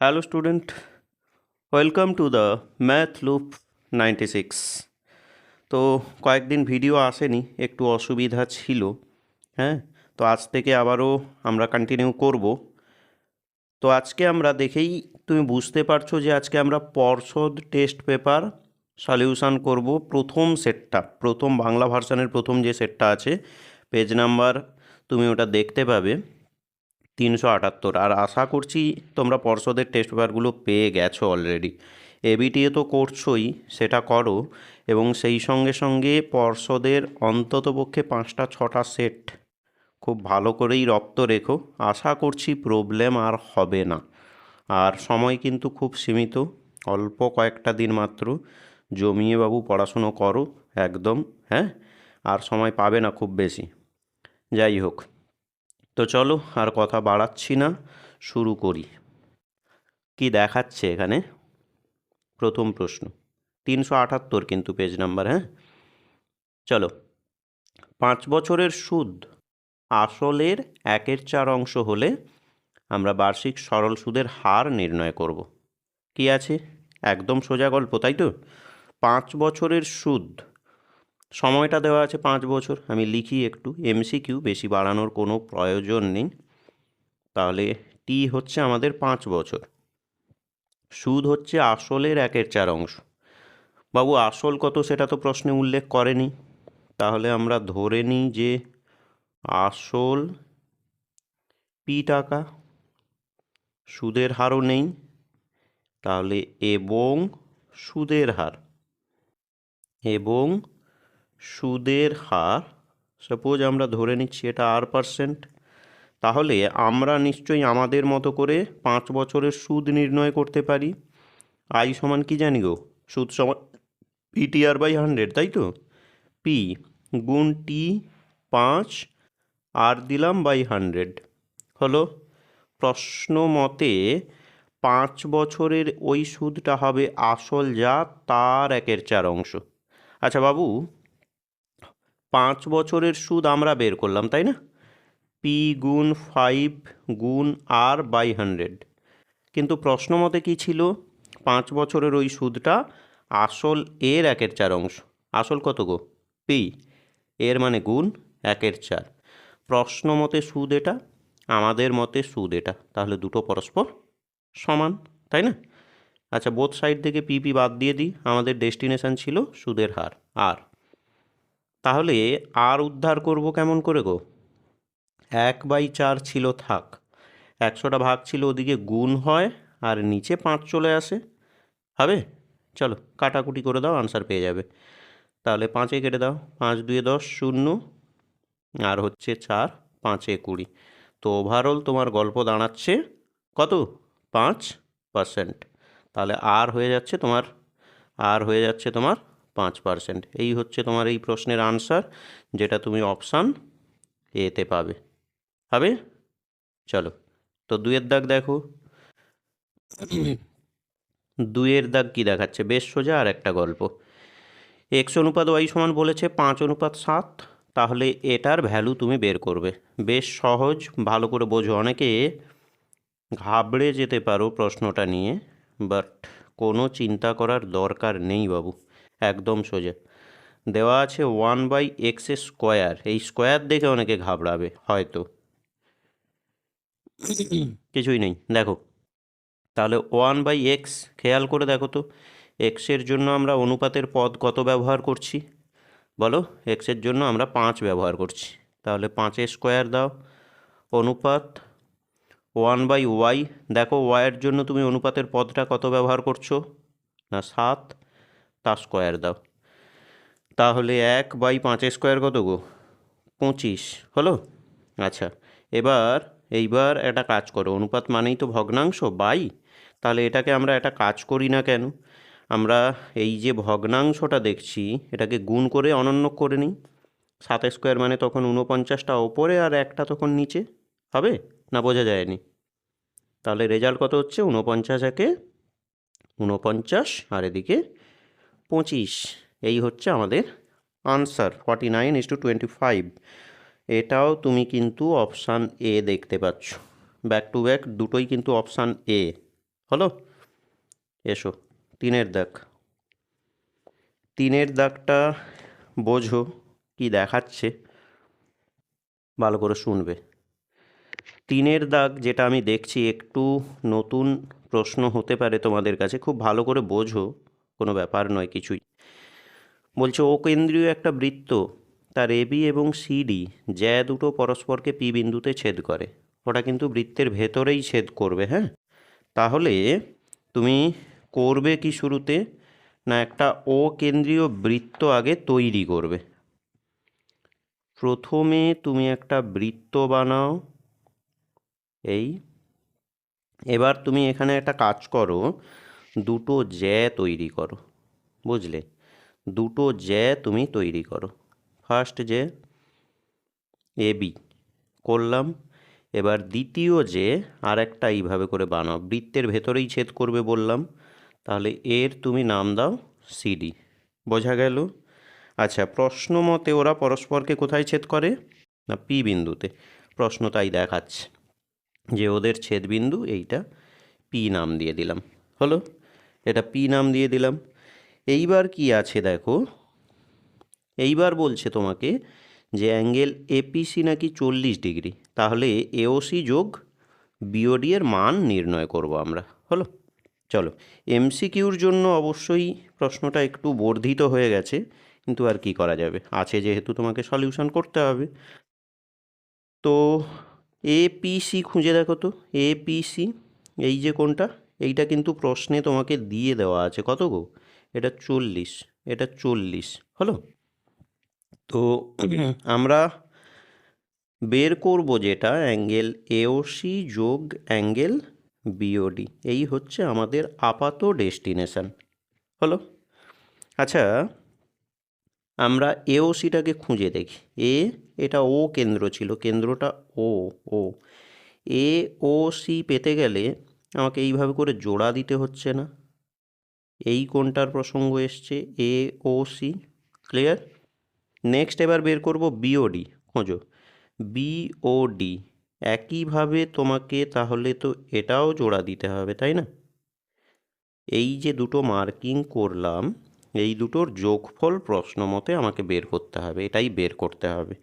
Hello student, welcome to the math loop 96। তো কয়েকদিন video আসেনি, একটু অসুবিধা ছিল। হ্যাঁ, তো আজ থেকে আবারও আমরা কন্টিনিউ করব। তো আজকে আমরা দেখেই তুমি বুঝতে পারছো যে আজকে আমরা পর্ষদ টেস্ট পেপার সলিউশন করব। প্রথম সেটটা, প্রথম বাংলা ভার্সানের প্রথম যে সেটটা আছে, পেজ নাম্বার তুমি ওটা দেখতে পাবে 378। আর আশা করছি তোমরা পর্ষদের টেস্ট পেপারগুলো পেয়ে গেছো অলরেডি। এবিটিএ তো করছোই, সেটা করো, এবং সেই সঙ্গে সঙ্গে পর্ষদের অন্ততপক্ষে 5-6টা সেট খুব ভালো করেই রপ্ত রেখো। আশা করছি প্রবলেম আর হবে না। আর সময় কিন্তু খুব সীমিত, অল্প কয়েকটা দিন মাত্র। জমিয়ে বাবু পড়াশুনো করো একদম। হ্যাঁ, আর সময় পাবে না খুব বেশি। যাই হোক, তো চলো আর কথা বাড়াচ্ছি না, শুরু করি। কি দেখাচ্ছে এখানে? প্রথম প্রশ্ন 378 কিন্তু পেজ নাম্বার। হ্যাঁ, চলো। 5 বছরের সুদ আসলের 1/4 অংশ হলে আমরা বার্ষিক সরল সুদের হার নির্ণয় করব। কি আছে? একদম সোজা গল্প, তাই তো? 5 বছরের সুদ, সময়টা দেওয়া আছে 5 বছর। আমি লিখি একটু, এমসিকিউ, বেশি বাড়ানোর কোনো প্রয়োজন নেই। তাহলে টি হচ্ছে আমাদের 5 বছর, সুদ হচ্ছে আসলের 1/4 অংশ। বাবু আসল কত সেটা তো প্রশ্নে উল্লেখ করেনি, তাহলে আমরা ধরে নিই যে আসল পি টাকা, সুদের হারও নেই, তাহলে এবং সুদের হার, এবং সুদের হার সাপোজ আমরা ধরে নিচ্ছি এটা R%। তাহলে আমরা নিশ্চয়ই আমাদের মতো করে 5 বছরের সুদ নির্ণয় করতে পারি। আই সমান কি জানি গো? সুদ সমান PTR/100, তাই তো? পি গুণ টি 5 আর দিলাম বাই 100 হলো। প্রশ্ন মতে 5 বছরের ওই সুদটা হবে আসল যা তার 1/4 অংশ। আচ্ছা বাবু, 5 বছরের সুদ আমরা বের করলাম, তাই না? পি গুণ 5 গুণ R/100, কিন্তু প্রশ্ন মতে কী ছিল? 5 বছরের ওই সুদটা আসল এর 1/4 অংশ। আসল কত গো? পি, এর মানে গুণ 1/4। প্রশ্ন মতে সুদ এটা, আমাদের মতে সুদ এটা, তাহলে দুটো পরস্পর সমান, তাই না? আচ্ছা, বোথ সাইড থেকে পিপি বাদ দিয়ে দিই, আমাদের ডেস্টিনেশন ছিল সুদের হার আর। তাহলে আর উদ্ধার করব কেমন করে গো? 1/4 ছিল, থাক। 100টা ভাগ ছিল, ওদিকে গুণ হয় আর নিচে 5 চলে আসে, হবে? চলো কাটাকুটি করে দাও, আনসার পেয়ে যাবে। তাহলে 5-এ কেটে দাও, 5-2 10, 0, আর হচ্ছে 4, 5-এ 20। তো ওভারঅল তোমার গল্প দাঁড়াচ্ছে কত? 5%। তাহলে আর হয়ে যাচ্ছে তোমার, আর হয়ে যাচ্ছে তোমার 5%। এই হচ্ছে তোমার এই প্রশ্নের আনসার, যেটা তুমি অপশান এতে পাবে। হবে? চলো, তো 2-এর দাগ দেখো। 2-এর দাগ কি দেখাচ্ছে? বেশ সোজা, আর একটা গল্প। X/Y সমান বলেছে 5/7, তাহলে এটার ভ্যালু তুমি বের করবে। বেশ সহজ, ভালো করে বোঝো। অনেকে ঘাবড়ে যেতে পারো প্রশ্নটা নিয়ে, বাট কোনো চিন্তা করার দরকার নেই বাবু, একদম সোজা। দেওয়া আছে 1/x², এই স্কোয়ার দেখে অনেকে ঘাবড়াবে হয়তো, কিছুই নেই। দেখো, তাহলে 1/x, খেয়াল করে দেখো তো, এক্সের জন্য আমরা অনুপাতের পদ কত ব্যবহার করছি বলো? এক্সের জন্য আমরা 5 ব্যবহার করছি, তাহলে 5-এর স্কোয়ার দাও। অনুপাত 1/y, দেখো ওয়াইয়ের জন্য তুমি অনুপাতের পদটা কত ব্যবহার করছো? না 7, তার স্কোয়ার দাও। তাহলে 1/5-এর স্কোয়ার কত গো? 25 হলো। আচ্ছা, এইবার একটা কাজ করো, অনুপাত মানেই তো ভগ্নাংশ বাই। তাহলে এটাকে আমরা একটা কাজ করি না কেন, আমরা এই যে ভগ্নাংশটা দেখছি এটাকে গুণ করে অনন্য করে নিই। 7 স্কোয়ার মানে তখন 49টা ওপরে আর একটা তখন নিচে, হবে না? বোঝা যায়নি? তাহলে রেজাল্ট কত হচ্ছে? 49 49 আর এদিকে 25। এই হচ্ছে আমাদের আনসার, 49:25। এটাও তুমি কিন্তু অপশান এ দেখতে পাচ্ছ, ব্যাক টু ব্যাক দুটোই কিন্তু অপশান এ। হলো? এসো 3-এর দাগ। 3-এর দাগটা বোঝো কি দেখাচ্ছে, ভালো করে শুনবে। 3-এর দাগ যেটা আমি দেখছি একটু নতুন প্রশ্ন হতে পারে তোমাদের কাছে, খুব ভালো করে বোঝো, কোনো ব্যাপার নয় কিছুই। বলছে ও কেন্দ্রীয় একটা বৃত্ত, তার এবি এবং সিডি জ্যা দুটো পরস্পরকে পি বিন্দুতে ছেদ করে। ওটা কিন্তু বৃত্তের ভেতরেই ছেদ করবে, হ্যাঁ? তাহলে তুমি করবে কি শুরুতে, না একটা ও কেন্দ্রীয় বৃত্ত আগে তৈরি করবে। প্রথমে তুমি একটা বৃত্ত বানাও, এই। এবার তুমি এখানে একটা কাজ করো, দুটো জ্যা তৈরি করো, বুঝলে? দুটো জ্যা তুমি তৈরি করো। ফার্স্ট জ্যা এ বি করলাম। এবার দ্বিতীয় যে আর একটা এইভাবে করে বানাও, বৃত্তের ভেতরেই ছেদ করবে বললাম, তাহলে এর তুমি নাম দাও সিডি। বোঝা গেল? আচ্ছা, প্রশ্ন মতে ওরা পরস্পরকে কোথায় ছেদ করে, না পি বিন্দুতে। প্রশ্ন তাই দেখাচ্ছে যে ওদের ছেদবিন্দু এইটা, পি নাম দিয়ে দিলাম। হলো? এটা পি নাম দিয়ে দিলাম। এইবার কি আছে দেখো, এইবার বলছে তোমাকে যে অ্যাঙ্গেল এপিসি নাকি 40 ডিগ্রি, তাহলে এওসি যোগ বিওডি এর মান নির্ণয় করব আমরা। হলো? চলো, এমসিকিউর জন্য অবশ্যই প্রশ্নটা একটু বর্ধিত হয়ে গেছে, কিন্তু আর কি করা যাবে, আছে যেহেতু তোমাকে সলিউশন করতে হবে। তো এপিসি খুঁজে দেখো তো, এপিসি এই যে কোনটা, এইটা কিন্তু প্রশ্নে তোমাকে দিয়ে দেওয়া আছে কত গো, এটা 40, এটা 40। হলো? তো আমরা বের করব যেটা অ্যাঙ্গেল এওসি যোগ অ্যাঙ্গেল বিওডি, এই হচ্ছে আমাদের আপাত ডেস্টিনেশন। হলো? আচ্ছা, আমরা এওসিটাকে খুঁজে দেখি। এটা ও কেন্দ্র ছিল, কেন্দ্রটা ও ও এ ও সি পেতে গেলে আমাকে এইভাবে করে জোড়া দিতে হচ্ছে না, এই কোণটার প্রসঙ্গ এসছে এ ও সি। ক্লিয়ার? নেক্সট এবার বের করব বিওডি, খোঁজো বিওডি। একইভাবে তোমাকে তাহলে তো এটাও জোড়া দিতে হবে, তাই না? এই যে দুটো মার্কিং করলাম, এই দুটোর যোগফল প্রশ্ন মতে আমাকে বের করতে হবে, এটাই বের করতে হবে।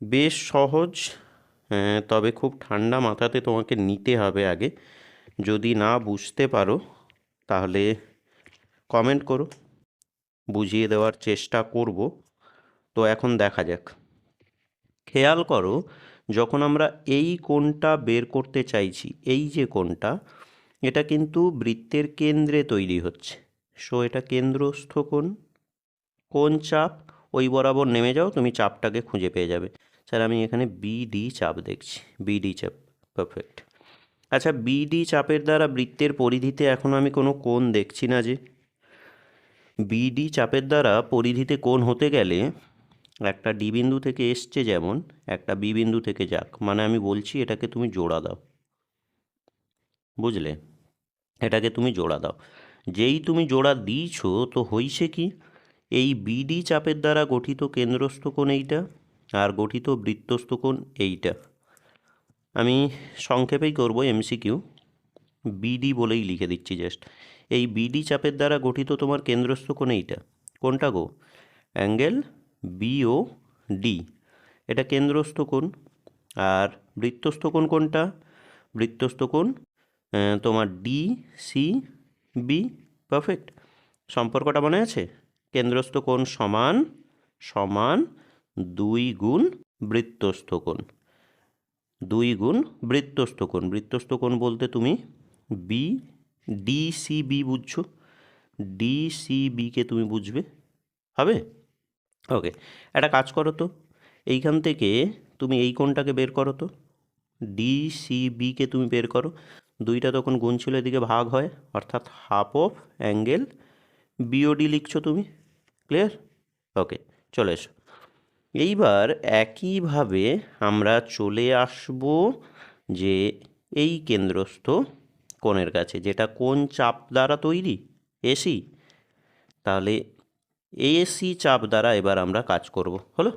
বেশ সহজ, তবে খুব ঠান্ডা মাথাতে তোমাকে নিতে হবে আগে। যদি না বুঝতে পারো তাহলে কমেন্ট করো, বুঝিয়ে দেওয়ার চেষ্টা করব। তো এখন দেখা যাক। খেয়াল করো, যখন আমরা এই কোণটা বের করতে চাইছি, এই যে কোণটা, এটা কিন্তু বৃত্তের কেন্দ্রে তৈরি হচ্ছে। সো এটা কেন্দ্রস্থ কোণ। কোন চাপ, ওই বরাবর নেমে যাও, তুমি চাপটাকে খুঁজে পেয়ে যাবে। স্যার আমি এখানে বিডি চাপ দেখছি, বিডি চাপ, পারফেক্ট। আচ্ছা, বিডি চাপের দ্বারা বৃত্তের পরিধিতে এখন আমি কোনো কোণ দেখছি না যে। বিডি চাপের দ্বারা পরিধিতে কোণ হতে গেলে একটা ডি বিন্দু থেকে এসছে যেমন, একটা বি বিন্দু থেকে যাক, মানে আমি বলছি এটাকে তুমি জোড়া দাও, বুঝলে? এটাকে তুমি জোড়া দাও। যেই তুমি জোড়া দিয়েছো, তো হইছে কি, এই বিডি চাপের দ্বারা গঠিত কেন্দ্রস্থ কোণ এইটা, আর গঠিত বৃত্তস্থ কোণ এইটা। আমি সংক্ষেপেই করব এমসিকিউ, বিডি বলেই লিখে দিচ্ছি জাস্ট। এই বিডি চাপের দ্বারা গঠিত তোমার কেন্দ্রস্থ কোণ এইটা, কোনটা গো, অ্যাঙ্গেল বিও ডি, এটা কেন্দ্রস্থ কোণ। আর বৃত্তস্থ কোণ কোনটা, বৃত্তস্থ কোণ তোমার ডি সি বি, পারফেক্ট। সম্পর্কটা মনে আছে? কেন্দ্রস্থ কোণ সমান সমান 2 গুণ বৃত্তস্থ কোণ, 2 গুণ বৃত্তস্থ কোণ। বৃত্তস্থ কোণ বলতে তুমি বি ডি সি বি বুঝছো, ডি সি বিকে তুমি বুঝবে, হবে? ওকে, একটা কাজ করো তো, এইখান থেকে তুমি এই কোণটাকে বের করো তো, ডি সি বিকে তুমি বের করো। দুইটা তখন গুণ ছিল, এদিকে ভাগ হয়, অর্থাৎ হাফ অফ অ্যাঙ্গেল বিওডি লিখছো তুমি। ক্লিয়ার? ওকে, চলে এসো। এইবার একইভাবে আমরা চলে আসব যে এই কেন্দ্রস্থ কোণের কাছে, যেটা কোন চাপ দ্বারা তৈরি, এসি। তাহলে এসি চাপ দ্বারা এবার আমরা কাজ করব। হলো?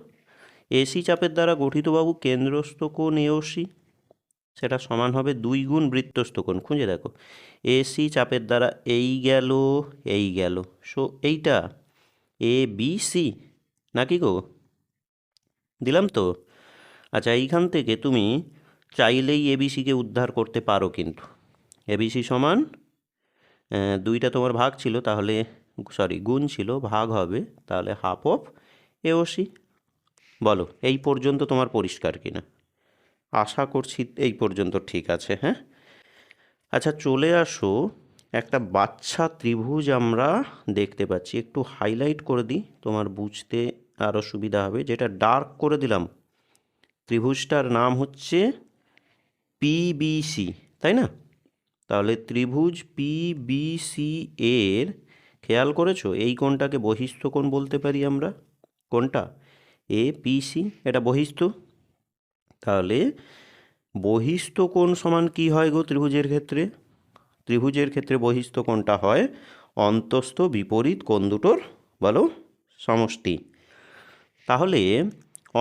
এসি চাপের দ্বারা গঠিত বাবু কেন্দ্রস্থ কোণ এওসি, সেটা সমান হবে 2 গুণ বৃত্তস্থ কোণ। খুঁজে দেখো, এসি চাপের দ্বারা এই গেল, সো এইটা এ বি সি নাকি গো? দিলাম তো। আচ্ছা, এইখান থেকে তুমি চাইলেই এবিসিকে উদ্ধার করতে পারো, কিন্তু এবিসি সমান 2টা তোমার ভাগ ছিল, তাহলে গুণ ছিল, ভাগ হবে, তাহলে হাফ অফ এওসি। বলো এই পর্যন্ত তোমার পরিষ্কার কিনা? আশা করছি এই পর্যন্ত ঠিক আছে। হ্যাঁ, আচ্ছা চলে আসো, একটা বাচ্চা ত্রিভুজ আমরা দেখতে পাচ্ছি, একটু হাইলাইট করে দিই, তোমার বুঝতে আরও সুবিধা হবে। যেটা ডার্ক করে দিলাম, ত্রিভুজটার নাম হচ্ছে পিবিসি, তাই না? তাহলে ত্রিভুজ পিবিসি এর, খেয়াল করেছো এই কোণটাকে বহিস্থ কোণ বলতে পারি আমরা। কোনটা? এ পিসি, এটা বহিস্থ। তাহলে বহিস্থ কোণ সমান কি হয় গো ত্রিভুজের ক্ষেত্রে? ত্রিভুজের ক্ষেত্রে বহিস্থ কোণটা হয় অন্তস্থ বিপরীত কোণ দুটোর, বলো, সমষ্টি। তাহলে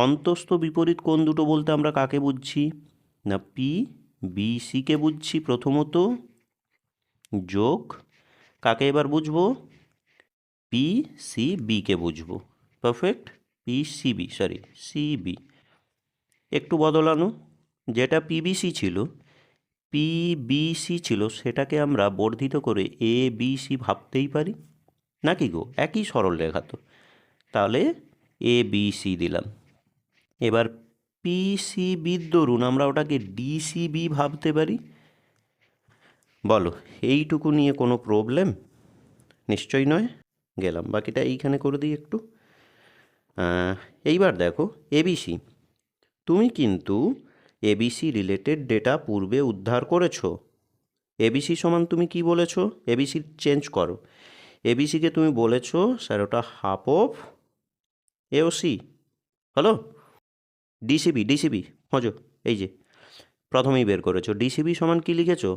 অন্তস্থ বিপরীত কোণ দুটো বলতে আমরা কাকে বুঝছি? না, পি বিসিকে বুঝছি প্রথমত, যোগ কাকে এবার বুঝবো? পি সি বিকে বুঝবো। পারফেক্ট। সিবি একটু বদলানো, যেটা পিবিসি ছিল সেটাকে আমরা বর্ধিত করে এ বি সি ভাবতেই পারি নাকি গো? একই সরল রেখা তো। তাহলে এ বি সি দিলাম। এবার পিসিবির দরুন আমরা ওটাকে ডিসিবি ভাবতে পারি। বলো এইটুকু নিয়ে কোনো প্রবলেম? নিশ্চয়ই নয়। গেলাম, বাকিটা এইখানে করে দিই একটু। এইবার দেখো এবিসি, তুমি কিন্তু এবিসি রিলেটেড ডেটা পূর্বে উদ্ধার করেছো। এবিসি সমান তুমি কি বলেছো? এবিসি চেঞ্জ করো, এবিসিকে তুমি বলেছো স্যার ওটা হাফ অফ এওসি, হলো? ডিসিবি হজো, এই যে প্রথমেই বের করেছো, ডিসিবি সমান কি লিখেছো?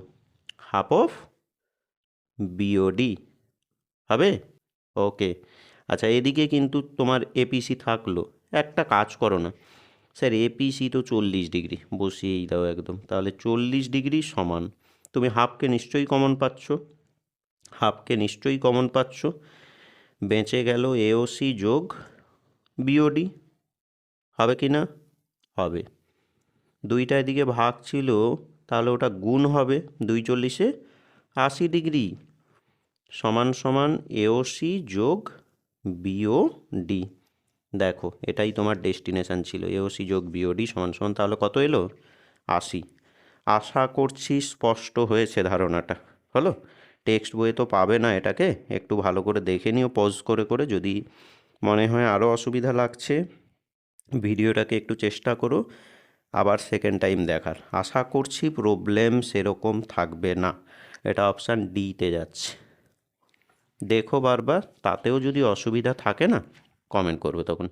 হাফ অফ বিওডি, হবে? ওকে। আচ্ছা, এদিকে কিন্তু তোমার এপিসি থাকলো। একটা কাজ করো না, স্যার এপিসি তো 40 ডিগ্রি, বসিয়েই দাও একদম। তাহলে 40 ডিগ্রি সমান, তুমি হাফকে নিশ্চয়ই কমন পাচ্ছ, বেঁচে গেল এওসি যোগ বিওডি, হবে কি না? হবে। 2টা এদিকে ভাগ ছিল, তাহলে ওটা গুণ হবে, 2 × 40 = 80 ডিগ্রি, সমান সমান এওসি যোগ বিওডি। দেখো এটাই তোমার ডেস্টিনেশান ছিল, এওসি যোগ বিওডি সমান সমান, তাহলে কত এলো? 80। আশা করছি স্পষ্ট হয়েছে ধারণাটা, হলো? টেক্সট বইয়ে তো পাবে না এটাকে, একটু ভালো করে দেখে নিও পজ করে করে। যদি মনে হয় আরও অসুবিধা লাগছে, ভিডিওটাকে একটু চেষ্টা করো আবার সেকেন্ড টাইম দেখার। আশা করছি প্রবলেম সেরকম থাকবে না। এটা অপশান ডিতে যাচ্ছে, দেখো বারবার। তাতেও যদি অসুবিধা থাকে না, কমেন্ট করবে, তখন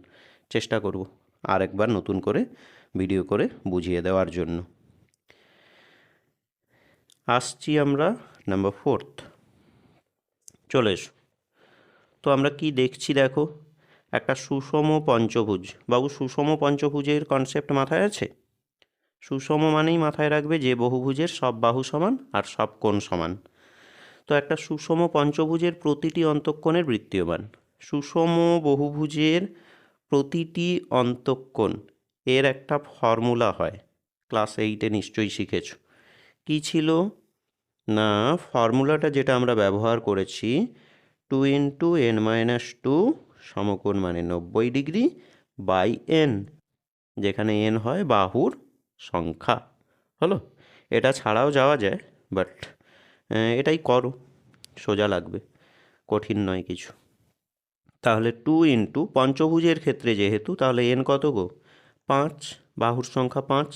চেষ্টা করব আরেকবার নতুন করে ভিডিও করে বুঝিয়ে দেওয়ার জন্য। আসছি আমরা নাম্বার 4। চলে এসো। তো আমরা কি দেখছি দেখো, একটা সুষম পঞ্চভুজ। বাবু সুষম পঞ্চভুজের কনসেপ্ট মাথায় আছে? সুষম মানেই মাথায় রাখবে যে বহুভুজের সব বাহু সমান আর সব কোণ সমান। তো একটা সুষম পঞ্চভুজের প্রতিটি অন্তঃকোণের বৃত্তীয়মান, সুষম বহুভুজের প্রতিটি অন্তঃকোণ এর একটা ফর্মুলা হয়, ক্লাস 8-এ নিশ্চয়ই শিখেছ। কি ছিল না, ফর্মুলাটা যেটা আমরা ব্যবহার করেছি, 2 × n-2 সমকোণ মানে 90 ডিগ্রি বাই n, যেখানে n হয় বাহুর সংখ্যা, হলো? এটা ছাড়াও যাওয়া যায়, বাট এটাই করো, সোজা লাগবে, কঠিন নয় কিছু। তাহলে 2 × পঞ্চভুজের ক্ষেত্রে যেহেতু, তাহলে n কত গো? 5, বাহুর সংখ্যা 5,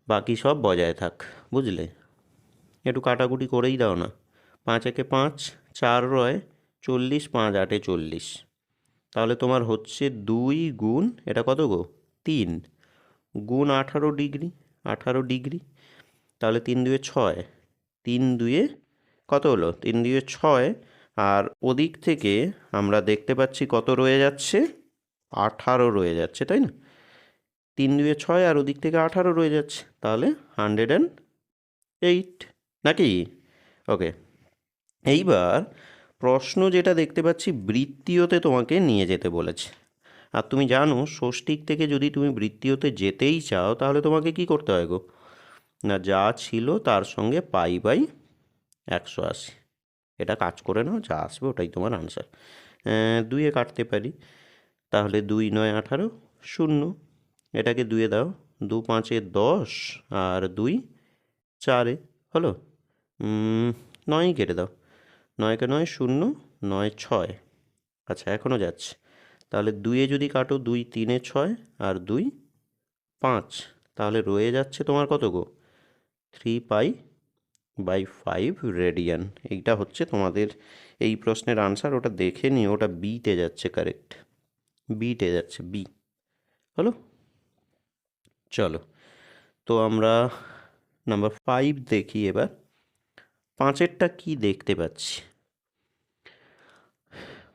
বাকি সব বজায় থাক, বুঝলে? একটু কাটাকুটি করেই দাও না, 5 × 5 = 4 × 40, 5 × 8 = 40। তাহলে তোমার হচ্ছে 2 গুণ এটা কত গো? 3 গুণ 18 ডিগ্রি, তাহলে 3 × 2 = 6, 3 × 2 কত হলো? 3 × 2 = 6, আর ওদিক থেকে আমরা দেখতে পাচ্ছি কত রয়ে যাচ্ছে? 18 রয়ে যাচ্ছে, তাই না? 3 2 6 আর ওদিক থেকে 18 রয়ে যাচ্ছে, তাহলে 108 নাকি? ওকে, এইবার প্রশ্ন যেটা দেখতে পাচ্ছি বৃত্তীয়তে তোমাকে নিয়ে যেতে বলেছে। আর তুমি জানো ষষ্ঠিক থেকে যদি তুমি বৃত্তীয়তে যেতেই চাও তাহলে তোমাকে কি করতে হয় গো? না, যা ছিল তার সঙ্গে পাই 180, এটা কাজ করে নাও, যা আসবে ওটাই তোমার আনসার। 2-এ কাটতে পারি, তাহলে 2 9 18 0, এটাকে 2-এ দাও, 2 5 10 আর 2 4-এ হলো। 9 কেটে দাও, 9 কে 9 0 9 6, আচ্ছা এখনও যাচ্ছে। তাহলে 2-এ যদি কাটো 2 3-এ 6 আর 2 5, তাহলে রয়ে যাচ্ছে তোমার কত গো? 3π/5 রেডিয়ান। এইটা হচ্ছে তোমাদের এই প্রশ্নের আনসার। ওটা দেখে নিও, ওটা বিতে যাচ্ছে, কারেক্ট বিতে যাচ্ছে, বি হলো। চলো, তো আমরা নাম্বার 5 দেখি এবার। 5-এরটা কি দেখতে পাচ্ছি?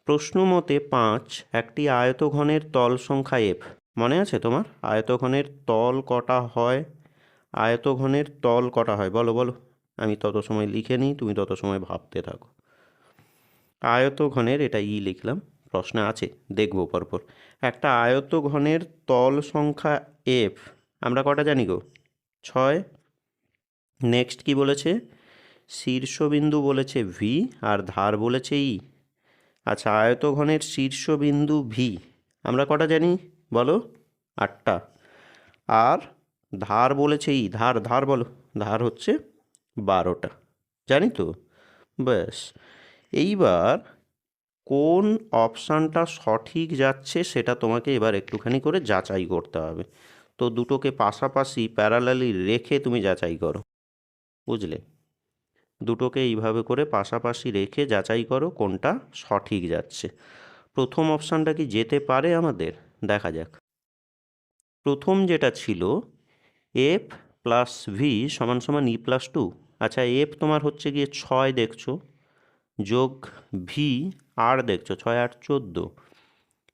প্রশ্ন মতে 5 একটি আয়তঘনের তল সংখ্যা f। মনে আছে তোমার আয়তঘনের তল কটা হয়? আয়তঘনের তল কটা হয় বলো বলো, আমি তত সময় লিখে নিই, তুমি তত সময় ভাবতে থাকো। আয়তঘনের, এটা লিখলাম, প্রশ্নে আছে, দেখবো পরপর। একটা আয়তঘনের তল সংখ্যা f আমরা কটা জানি গো? 6। নেক্সট কি বলেছে? শীর্ষবিন্দু বলেছে ভি আর ধার বলেছে ই। আচ্ছা, আয়তঘনের শীর্ষবিন্দু ভি আমরা কটা জানি বলো? 8টা। আর ধার বলেছে ই, ধার ধার বলো, ধার হচ্ছে 12টা, জানি তো। ব্যাস, এইবার কোন অপশানটা সঠিক যাচ্ছে সেটা তোমাকে এবার একটুখানি করে যাচাই করতে হবে। তো দুটোকে পাশাপাশি প্যারালালি রেখে তুমি যাচাই করো, বুঝলে? দুটোকে এইভাবে করে পাশাপাশি রেখে যাচাই করো কোনটা সঠিক যাচ্ছে। প্রথম অপশানটা কি যেতে পারে আমাদের? দেখা যাক। প্রথম যেটা ছিল এফ প্লাস ভি সমান সমান ই প্লাস 2। আচ্ছা, এফ তোমার হচ্ছে গিয়ে 6 দেখছো, যোগ ভি আর দেখছো 6 8 14,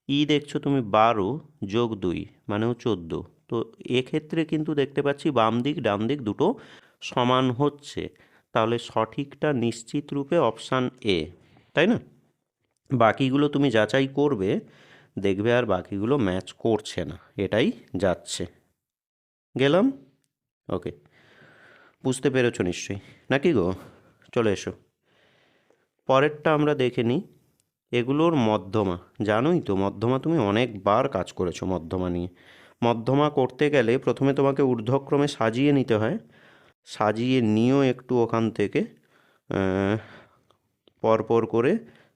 ই দেখছো তুমি 12 যোগ 2 মানেও 14। তো এক্ষেত্রে কিন্তু দেখতে পাচ্ছি বাম দিক ডান দিক দুটো সমান হচ্ছে, তাহলে সঠিকটা নিশ্চিত রূপে অপশান এ, তাই না? বাকিগুলো তুমি যাচাই করবে, দেখবে আর বাকিগুলো ম্যাচ করছে না, এটাই যাচ্ছে। গেলাম? ওকে, বুঝতে পেরেছো নিশ্চয়ই, নাকি গো? চলে এসো, পরেরটা আমরা দেখে নিই। এগুলোর মধ্যমা, জানোই তো মধ্যমা তুমি অনেকবার কাজ করেছো মধ্যমা নিয়ে। মধ্যমা করতে গেলে প্রথমে তোমাকে ঊর্ধ্বক্রমে সাজিয়ে নিতে হয়, সাজিয়ে নিও একটু ওখান থেকে, পরপর করে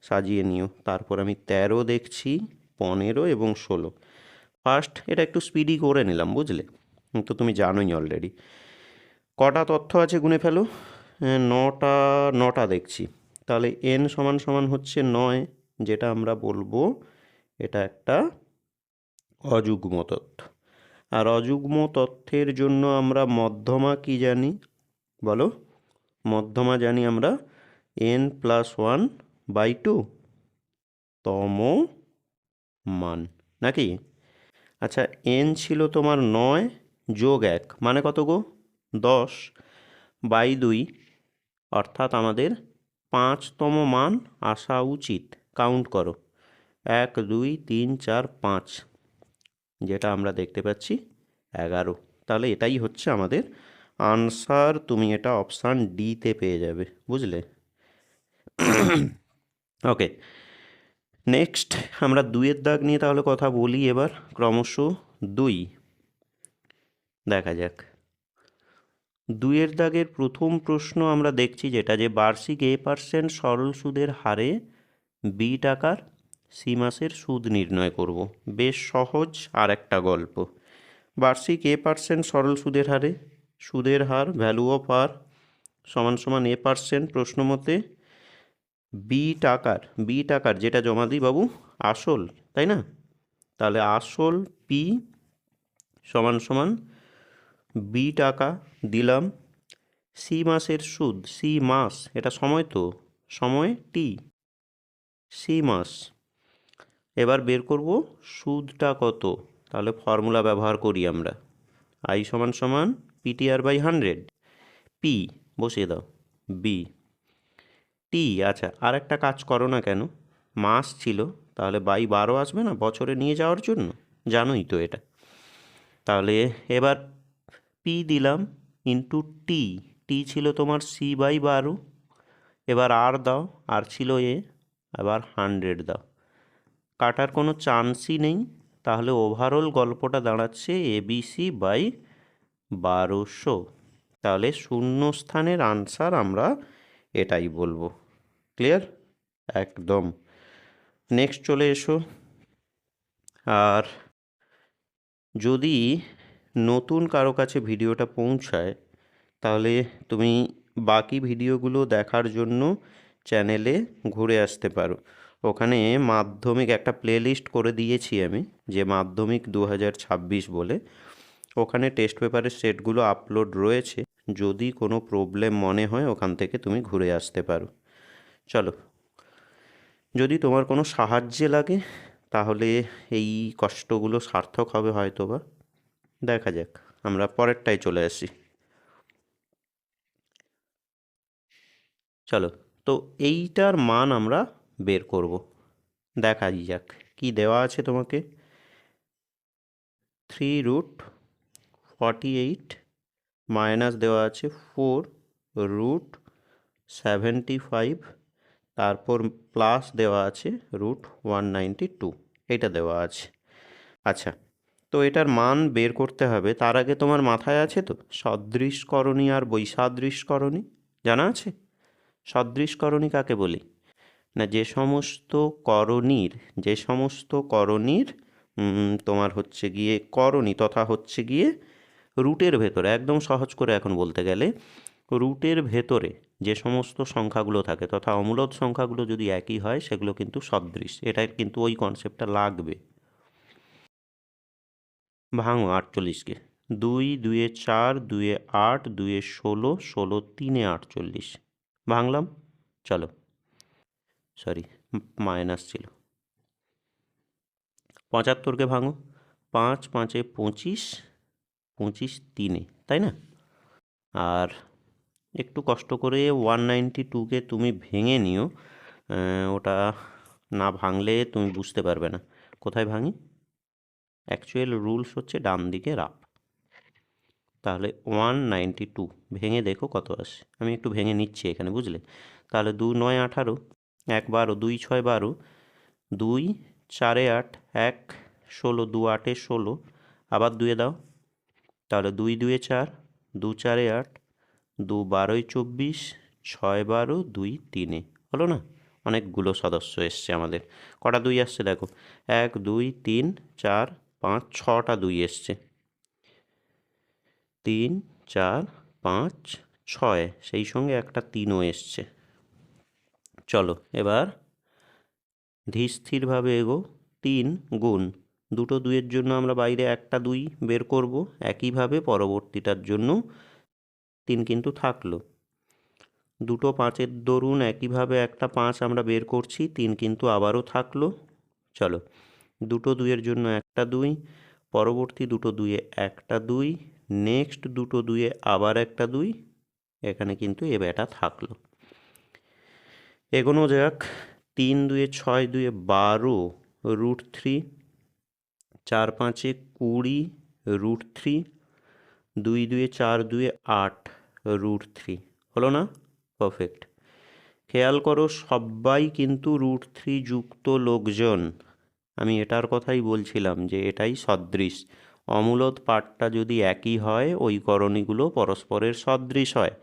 সাজিয়ে নিও। তারপর আমি 13 দেখছি, 15 এবং 16। ফার্স্ট এটা একটু স্পিডি করে নিলাম, বুঝলে? তো তুমি জানোই অলরেডি। কটা তথ্য আছে গুনে ফেলো। 9টা দেখছি। তাহলে n সমান সমান হচ্ছে 9, যেটা আমরা বলবো এটা একটা অযুগ্ম তথ্য। আর অযুগ্ম তথ্যের জন্য আমরা মধ্যমা কি জানি বলো? মধ্যমা জানি আমরা n+1/2 তম মান, নাকি? আচ্ছা, n ছিল তোমার 9 যোগ 1 মানে কত গো? 10/2, অর্থাৎ আমাদের 5তম মান আসা উচিত। কাউন্ট করো, 1 2 3 4 5, যেটা আমরা দেখতে পাচ্ছি 11। তাহলে এটাই হচ্ছে আমাদের আনসার। তুমি এটা অপশান ডিতে পেয়ে যাবে, বুঝলে? ওকে, নেক্সট আমরা 2-এর দাগ নিয়ে তাহলে কথা বলি এবার ক্রমশ। 2 দেখা যাক। 2-এর দাগের প্রথম প্রশ্ন আমরা দেখছি যেটা, যে বার্ষিক a% সরল সুদের হারে b টাকার সি মাসের সুদ নির্ণয় করব। বেশ সহজ আর একটা গল্প। বার্ষিক a% সরল সুদের হারে, সুদের হার ভ্যালু অফ আর সমান সমান a%, প্রশ্ন মতে বি টাকার যেটা জমা দিই বাবু আসল, তাই না? তাহলে আসল পি সমান সমান বি টাকা দিলাম। সি মাসের সুদ, সি মাস এটা সময়, তো সময় টি, সি মাস। এবার বের করব সুদটা কত, তাহলে ফর্মুলা ব্যবহার করি আমরা। আই সমান সমান PTR/100, পি বসিয়ে দাও, বি টি। আচ্ছা, আর একটা কাজ করো না কেন, মাস ছিল তাহলে /12 আসবে না বছরে নিয়ে যাওয়ার জন্য, জানোই তো এটা। তাহলে এবার পি দিলাম ইন্টু টি, টি ছিল তোমার C/12, এবার আর দাও, আর ছিল এ, এবার 100 দাও, কাটার কোনো চান্সই নেই। তাহলে ওভারঅল গল্পটা দাঁড়াচ্ছে ABC/1200। তাহলে শূন্য স্থানের আনসার আমরা এটাই বলবো। ক্লিয়ার? একদম। নেক্সট চলে এসো। আর যদি নতুন কারো কাছে ভিডিওটা পৌঁছায় তাহলে তুমি বাকি ভিডিওগুলো দেখার জন্য চ্যানেলে ঘুরে আসতে পারো। ওখানে মাধ্যমিক একটা প্লেলিস্ট করে দিয়েছি আমি, যে মাধ্যমিক 2026 বলে। ওখানে টেস্ট পেপারের সেটগুলো আপলোড রয়েছে, যদি কোনো প্রবলেম মনে হয় ওখান থেকে তুমি ঘুরে আসতে পারো। চলো, যদি তোমার কোনো সাহায্যে লাগে তাহলে এই কষ্টগুলো সার্থক হবে হয়তো বা। দেখা যাক, আমরা পরেরটায় চলে আসি। চলো, তো এইটার মান আমরা বের করব। দেখা যাক কি দেওয়া আছে তোমাকে। 3√48 মাইনাস দেওয়া আছে 4√75, তারপর প্লাস দেওয়া আছে √192, এটা দেওয়া আছে। আচ্ছা, তো এটার মান বের করতে হবে। তার আগে তোমার মাথায় আছে তো সদৃশকরণী আর বৈসাদৃশ্যকরণী জানা আছে? সদৃশকরণী কাকে বলি না, যে সমস্ত করণীর তোমার হচ্ছে গিয়ে করণী তথা হচ্ছে গিয়ে রুটের ভেতরে, একদম সহজ করে এখন বলতে গেলে রুটের ভেতরে যে সমস্ত সংখ্যাগুলো থাকে তথা অমূলদ সংখ্যাগুলো যদি একই হয় সেগুলো কিন্তু সদৃশ। এটা কিন্তু ওই কনসেপ্টটা লাগবে। ভাঙো 48কে, 2 2 4 2 8 2 16 16 3 48 ভাঙলাম। চলো, সরি মাইনাস ছিল। 75কে ভাঙো, 5 5 25, 25 3, তাই না? আর একটু কষ্ট করে 192কে তুমি ভেঙে নিও, ওটা না ভাঙলে তুমি বুঝতে পারবে না কোথায় ভাঙি। অ্যাকচুয়াল রুলস হচ্ছে ডান দিকে রাখ। তাহলে 192 ভেঙে দেখো কত আসে। আমি একটু ভেঙে নিচ্ছি এখানে, বুঝলে? তাহলে 2 9 18, 1 12, 2 6 12, 2 4 8, 1 16, 2 8 16, আবার 2 দাও, তাহলে 2 2 4, 2 4 8, 2 12 24, 6 12, 2 3, হলো না? অনেকগুলো সদস্য এসছে আমাদের। কটা 2 আসছে দেখো, 1 2 3 4 5 6টা 2 এসছে, 3 4 5 6, সেই সঙ্গে একটা 3ও এসছে। চলো এবার ধীর স্থিরভাবে এগো। 3 গুণ দুটো 2-এর জন্য আমরা বাইরে একটা 2 বের করব, একইভাবে পরবর্তীটার জন্য 3 কিন্তু থাকলো। দুটো 5-এর দরুন একইভাবে একটা 5 আমরা বের করছি, 3 কিন্তু আবারও থাকলো। চলো, দুটো 2-এর জন্য একটা 2, পরবর্তী দুটো 2-এ একটা 2, নেক্সট দুটো 2-এ আবার একটা 2, এখানে কিন্তু এ বেটা থাকলো। এগোনো যাক। 3 2 6 2 12 √3, 4 5 20 √3, 2 2 4 2 8 √3, হলো না? পারফেক্ট। খেয়াল করো সবাই কিন্তু √3 যুক্ত লোকজন। আমি এটার কথাই বলছিলাম যে এটাই সদৃশ। অমূলদ পাঠটা যদি একই হয় ওই করণীগুলো পরস্পরের সদৃশ হয়।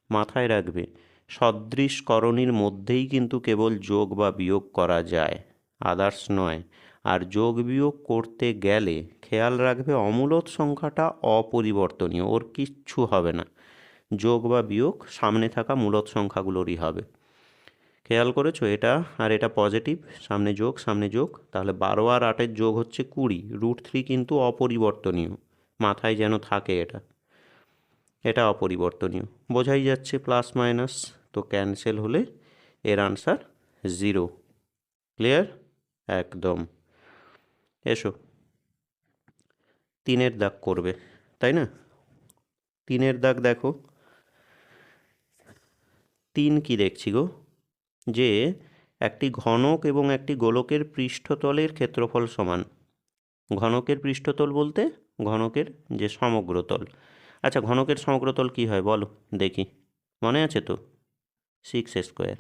মাথায় রাখবে, সদৃশ করণীর মধ্যেই কিন্তু কেবল যোগ বা বিয়োগ করা যায়, আদার্স নয়। আর যোগ বিয়োগ করতে গেলে খেয়াল রাখবে অমূলদ সংখ্যাটা অপরিবর্তনীয়, ওর কিচ্ছু হবে না। যোগ বা বিয়োগ সামনে থাকা মূলদ সংখ্যাগুলোরই হবে। খেয়াল করেছো এটা? আর এটা পজিটিভ, সামনে যোগ, তাহলে 12 আর 8-এর যোগ হচ্ছে 20, √3 কিন্তু অপরিবর্তনীয়, মাথায় যেন থাকে এটা। এটা অপরিবর্তনীয়, বোঝাই যাচ্ছে প্লাস মাইনাস, তো ক্যান্সেল হলে এর আনসার 0। ক্লিয়ার? একদম। এসো তিনের দাগ করবে, তাই না? তিনের দাগ দেখো, তিন কি দেখছি গো, যে একটি ঘনক এবং একটি গোলকের পৃষ্ঠতলের ক্ষেত্রফল সমান। ঘনকের পৃষ্ঠতল বলতে ঘনকের যে সমগ্রতল। আচ্ছা, ঘনকের সমগ্রতল কি হয় বলো দেখি, মনে আছে তো? 6 স্কোয়ার।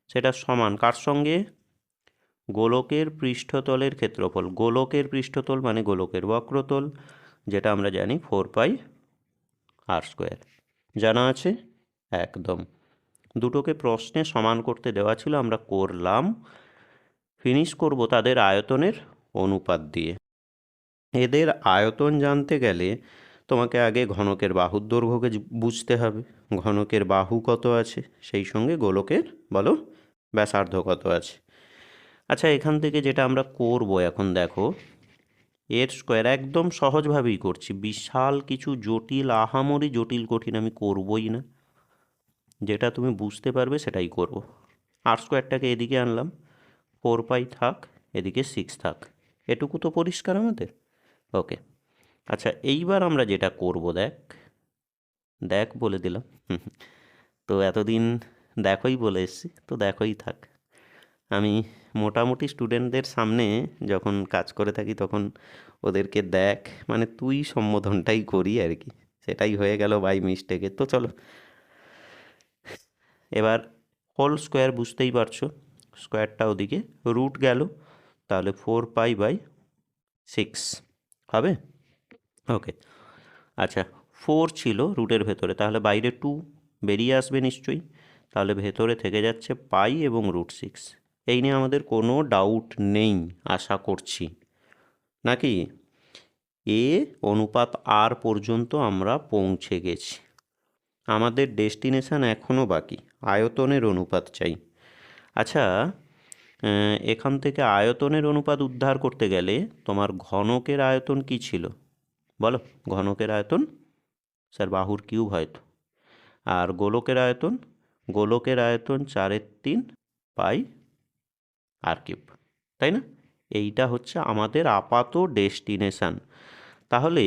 সেটা সমান কার সঙ্গে? গোলকের পৃষ্ঠতলের ক্ষেত্রফল। গোলকের পৃষ্ঠতল মানে গোলকের বক্রতল, যেটা আমরা জানি 4πr²। জানা আছে? একদম। দুটোকে প্রশ্নে সমান করতে দেওয়া ছিল, আমরা করলাম। ফিনিশ করব তাদের আয়তনের অনুপাত দিয়ে। এদের আয়তন জানতে গেলে তোমাকে আগে ঘনকের বাহুর দৈর্ঘ্যকে বুঝতে হবে। ঘনকের বাহু কত আছে, সেই সঙ্গে গোলকের বলো ব্যাসার্ধ কত আছে। আচ্ছা, এখান থেকে যেটা আমরা করব এখন দেখো, এর স্কোয়ার একদম সহজভাবেই করছি, বিশাল কিছু জটিল আহামরি জটিল কঠিন আমি করবই না, যেটা তুমি বুঝতে পারবে সেটাই করব। r² এদিকে আনলাম, 4π থাক, এদিকে 6 থাক, এটুকু তো পরিষ্কার আমাদের। ওকে, আচ্ছা এইবার আমরা যেটা করব, দেখ বলে দিলাম, তো এতদিন দেখোই বলে এসছি, তো দেখোই থাক। আমি মোটামুটি স্টুডেন্টদের সামনে যখন কাজ করে থাকি তখন ওদেরকে দেখ মানে তুই সম্বোধনটাই করি আর কি, সেটাই হয়ে গেল বাই মিস্টেকে। তো চলো এবার হোল স্কোয়ার বুঝতেই পারছো, স্কোয়ারটা ওদিকে, রুট গেল, তাহলে 4π/6 হবে। ওকে, আচ্ছা 4 ছিল রুটের ভেতরে, তাহলে বাইরে 2 বেরিয়ে আসবে নিশ্চয়ই, তাহলে ভেতরে থেকে যাচ্ছে পাই এবং √6। এই নিয়ে আমাদের কোনো ডাউট নেই আশা করছি, নাকি? এ অনুপাত আর পর্যন্ত আমরা পৌঁছে গেছি, আমাদের ডেস্টিনেশান এখনও বাকি, আয়তনের অনুপাত চাই। আচ্ছা, এখান থেকে আয়তনের অনুপাত উদ্ধার করতে গেলে তোমার ঘনকের আয়তন কি ছিল বলো? ঘনকের আয়তন স্যার বাহুর কিউব হয়তো। আর গোলকের আয়তন? গোলকের আয়তন 4/3πr³, তাই না? এইটা হচ্ছে আমাদের আপাত ডেস্টিনেশান। তাহলে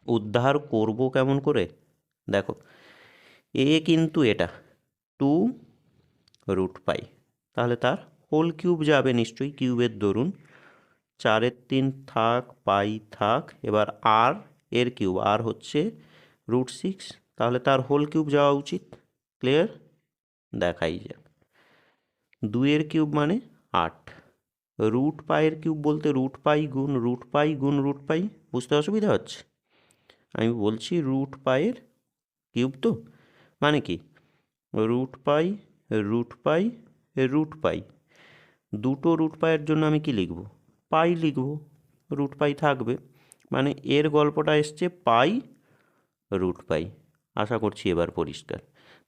উদ্ধার করব কেমন করে দেখো, এ কিন্তু এটা 2√π, তাহলে তার হোল কিউব যাবে নিশ্চয়ই, কিউবের দরুন 4/3 থাক, পাই থাক, এবার আর এর কিউব, আর হচ্ছে √6, তাহলে তার হোল কিউব যাওয়া উচিত। ক্লিয়ার? দেখাই যাক, 2-এর কিউব মানে 8, √π-এর কিউব বলতে √π গুণ √π গুণ √π, বুঝতে অসুবিধা হচ্ছে? আমি বলছি √π-এর কিউব, তো মানে কি √π √π √π, দুটো √π-এর জন্য আমি কি লিখব? পাই লিখব, √π থাকবে, মানে এর গল্পটা এসছে π√π। আশা করছি এবার পরিষ্কার।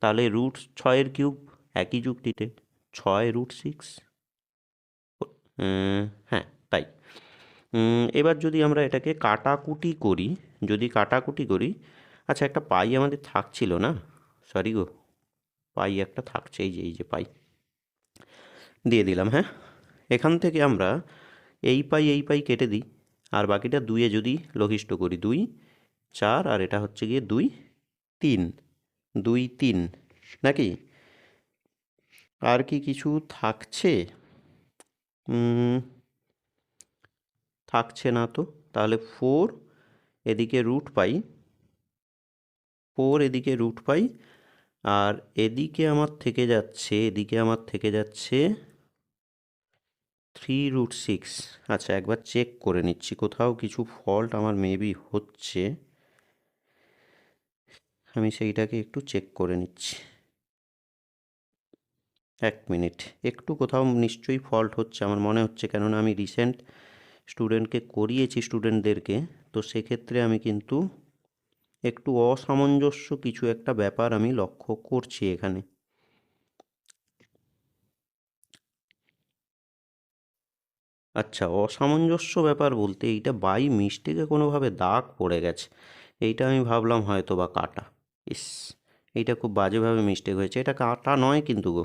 তাহলে √6-এর কিউব একই যুক্তিতে 6√6, হ্যাঁ তাই। এবার যদি আমরা এটাকে কাটাকুটি করি, আচ্ছা একটা পাই আমাদের থাকছিল না, সরি গো, পাই একটা থাকছে, এই যে পাই দিয়ে দিলাম। হ্যাঁ, এখান থেকে আমরা এই পাই কেটে দিই, আর বাকিটা 2-এ যদি লঘিষ্ঠ করি, 2 4, আর এটা হচ্ছে গিয়ে 2 3, 2 3, নাকি? আর কি কিছু থাকছে? থাকছে না তো, তাহলে 4 এদিকে √π, 4 এদিকে √π, আর এদিকে আমার থেকে যাচ্ছে 3√6। আচ্ছা একবার চেক করে নিচ্ছি, কোথাও কিছু ফল্ট আমার মেবি হচ্ছে, আমি সেইটাকে একটু চেক করে নিচ্ছি, 1 মিনিট। একটু কোথাও নিশ্চয়ই ফল্ট হচ্ছে আমার মনে হচ্ছে, কেননা আমি রিসেন্ট স্টুডেন্টকে করিয়েছি, স্টুডেন্টদেরকে, তো সেক্ষেত্রে আমি কিন্তু একটু অসামঞ্জস্য কিছু একটা ব্যাপার আমি লক্ষ্য করছি এখানে। আচ্ছা, অসামঞ্জস্য ব্যাপার বলতে এইটা বাই মিস্টেকে কোনোভাবে দাগ পড়ে গেছে, এইটা আমি ভাবলাম হয়তো বা কাটা। ইস, এইটা খুব বাজেভাবে মিস্টেক হয়েছে, এটা কাটা নয় কিন্তু গো।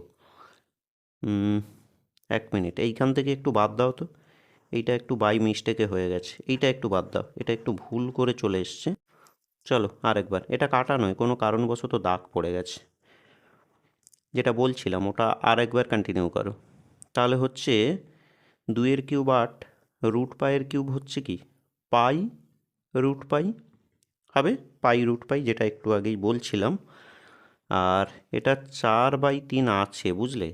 1 মিনিট, এইখান থেকে একটু বাদ দাও তো, এইটা একটু বাই মিস্টেকে হয়ে গেছে, এইটা একটু বাদ দাও, এটা একটু ভুল করে চলে এসছে। চলো আরেকবার, এটা কাটা নয়, কোনো কারণবশত দাগ পড়ে গেছে। যেটা বলছিলাম ওটা আরেকবার কন্টিনিউ করো। তাহলে হচ্ছে 2 কিউব 8, রুট পাইয়ের কিউব হচ্ছে কি পাই রুট পাই হবে, পাই রুট পাই, যেটা একটু আগেই বলছিলাম। আর এটা 4/3 আছে, বুঝলে?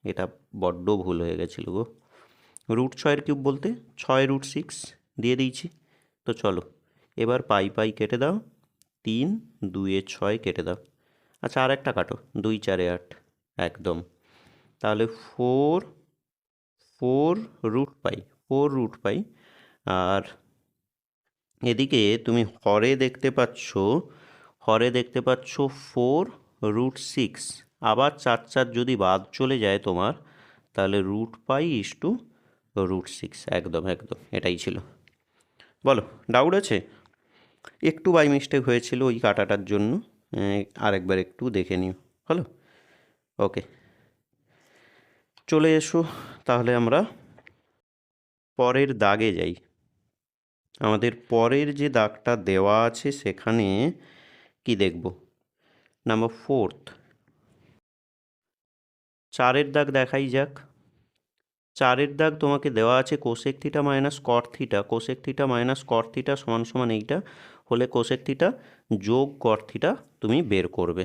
এটা বড্ড ভুল হয়ে গেছিলো গো। রুট 6-এর কিউব বলতে 6√6 দিয়ে দিয়েছি। তো চলো এবার পাই পাই কেটে দাও, 3, 2 6 কেটে দাও। আচ্ছা আর একটা কাটো, 2 4 8, একদম। তাহলে 4 রুট পাই, 4 রুট পাই। আর এদিকে তুমি হরে দেখতে পাচ্ছ 4√6। আবার 4 যদি বাদ চলে যায় তোমার, তাহলে রুট পাই ইস্টু √6। একদম একদম এটাই ছিল। বলো, ডাউট আছে? একটু বাই মিস্টেক হয়েছিল ওই কাটাটার জন্য, আরেকবার একটু দেখে নিও। হলো? ওকে, চলে এসো তাহলে আমরা পরের দাগে যাই। আমাদের পরের যে দাগটা দেওয়া আছে সেখানে কি দেখব? নাম্বার 4, 4-এর দাগ দেখাই যাক। 4-এর দাগ তোমাকে দেওয়া আছে কোসেক থিটা মাইনাস কট থিটা, কোসেক থিটা মাইনাস কট থিটা সমান সমান এইটা হলে কোসেক থিটা যোগ কট থিটা তুমি বের করবে।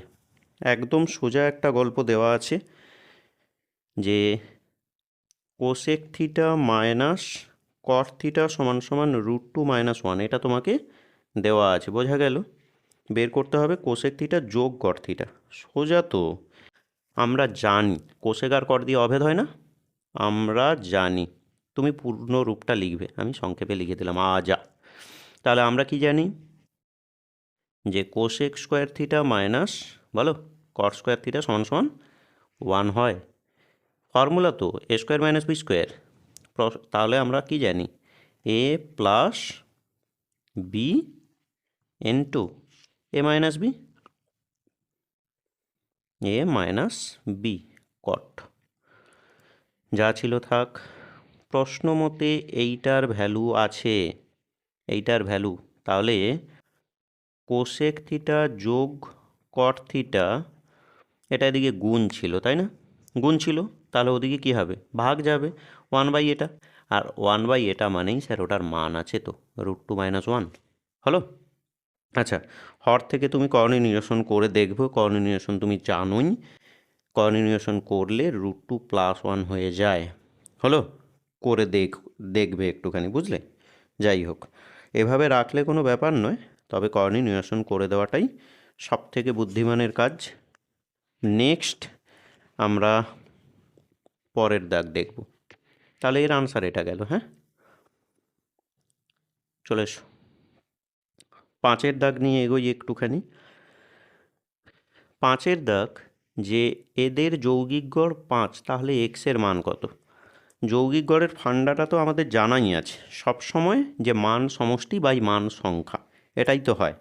একদম সোজা একটা গল্প দেওয়া আছে যে কোসেক থিটা মাইনাস কট থিটা সমান সমান √2 - 1, এটা তোমাকে দেওয়া আছে, বোঝা গেল? বের করতে হবে কোসেক থিটা যোগ কট থিটা। সোজা তো, আমরা জানি কোসেক আর কট দিয়ে অভেদ হয় না, আমরা জানি। তুমি পূর্ণ রূপটা লিখবে, আমি সংক্ষেপে লিখে দিলাম আজা। তাহলে আমরা কি জানি যে কোসেক স্কোয়ার থিটা মাইনাস বলো কট স্কোয়ার থিটা সমান সমান 1 হয়। ফর্মুলা তো a square minus B square. তাহলে আমরা কি জানি a plus B into A minus B, A minus B cut. যা ছিল থাক। প্রশ্ন মতে এইটার ভ্যালু আছে, এইটার ভ্যালু, তাহলে কোসেক থিটা যোগ কট থিটা, এটা এদিকে গুণ ছিল তাই না? গুণ ছিল, তাহলে ওদিকে কী হবে? ভাগ যাবে 1/এটা। আর 1/এটা মানেই স্যার ওটার মান আছে তো √2 - 1। হলো? আচ্ছা, হর থেকে তুমি কর্ণী নিরসন করে দেখবে, কর্ণী নিরসন তুমি জানোই, কর্ণী নিরসন করলে √2 + 1 হয়ে যায়। হলো? করে দেখবে একটুখানি, বুঝলে? যাই হোক, এভাবে রাখলে কোনো ব্যাপার নয়, তবে কর্ণী নিরসন করে দেওয়াটাই সব থেকে বুদ্ধিমানের কাজ। নেক্সট আমরা পরের দাগ দেখব। তাহলে এর আনসার এটা গেল। হ্যাঁ, চলে এসো 5-এর দাগ নিয়ে এগোই একটুখানি। 5-এর দাগ যে এদের যৌগিক গড় 5, তাহলে এক্সের মান কত? যৌগিক গড়ের ফান্ডাটা তো আমাদের জানাই আছে সব সময়, যে মান সমষ্টি বাই মান সংখ্যা, এটাই তো হয়।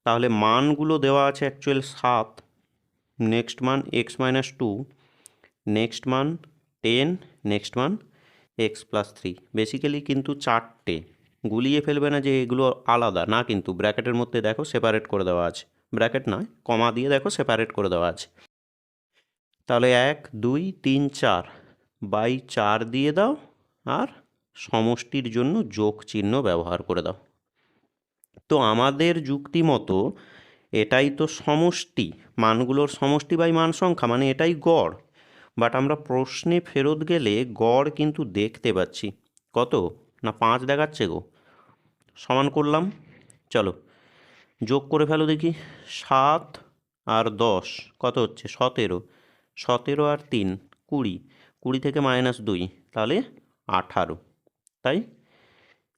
তাহলে মানগুলো দেওয়া আছে অ্যাকচুয়াল 7, নেক্সট মান x-2, নেক্সট মান 10, নেক্সট মান x+3। বেসিক্যালি কিন্তু 4টে, গুলিয়ে ফেলবে না যে এগুলো আলাদা না, কিন্তু ব্র্যাকেটের মধ্যে দেখো সেপারেট করে দেওয়া আছে, ব্র্যাকেট নয় কমা দিয়ে দেখো সেপারেট করে দেওয়া আছে। তাহলে 1 2 3 4/4 দিয়ে দাও, আর সমষ্টির জন্য যোগ চিহ্ন ব্যবহার করে দাও। তো আমাদের যুক্তি মতো এটাই তো সমষ্টি, মানগুলোর সমষ্টি বাই মান সংখ্যা, মানে এটাই গড়। বাট আমরা প্রশ্নে ফেরত গেলে গড় কিন্তু দেখতে পাচ্ছি কত না 5 দেখাচ্ছে গো। সমান করলাম, চলো যোগ করে ফেলো দেখি। 7 আর 10 কত হচ্ছে? 17। 17 আর 3 20, 20 থেকে -2 তাহলে 18, তাই?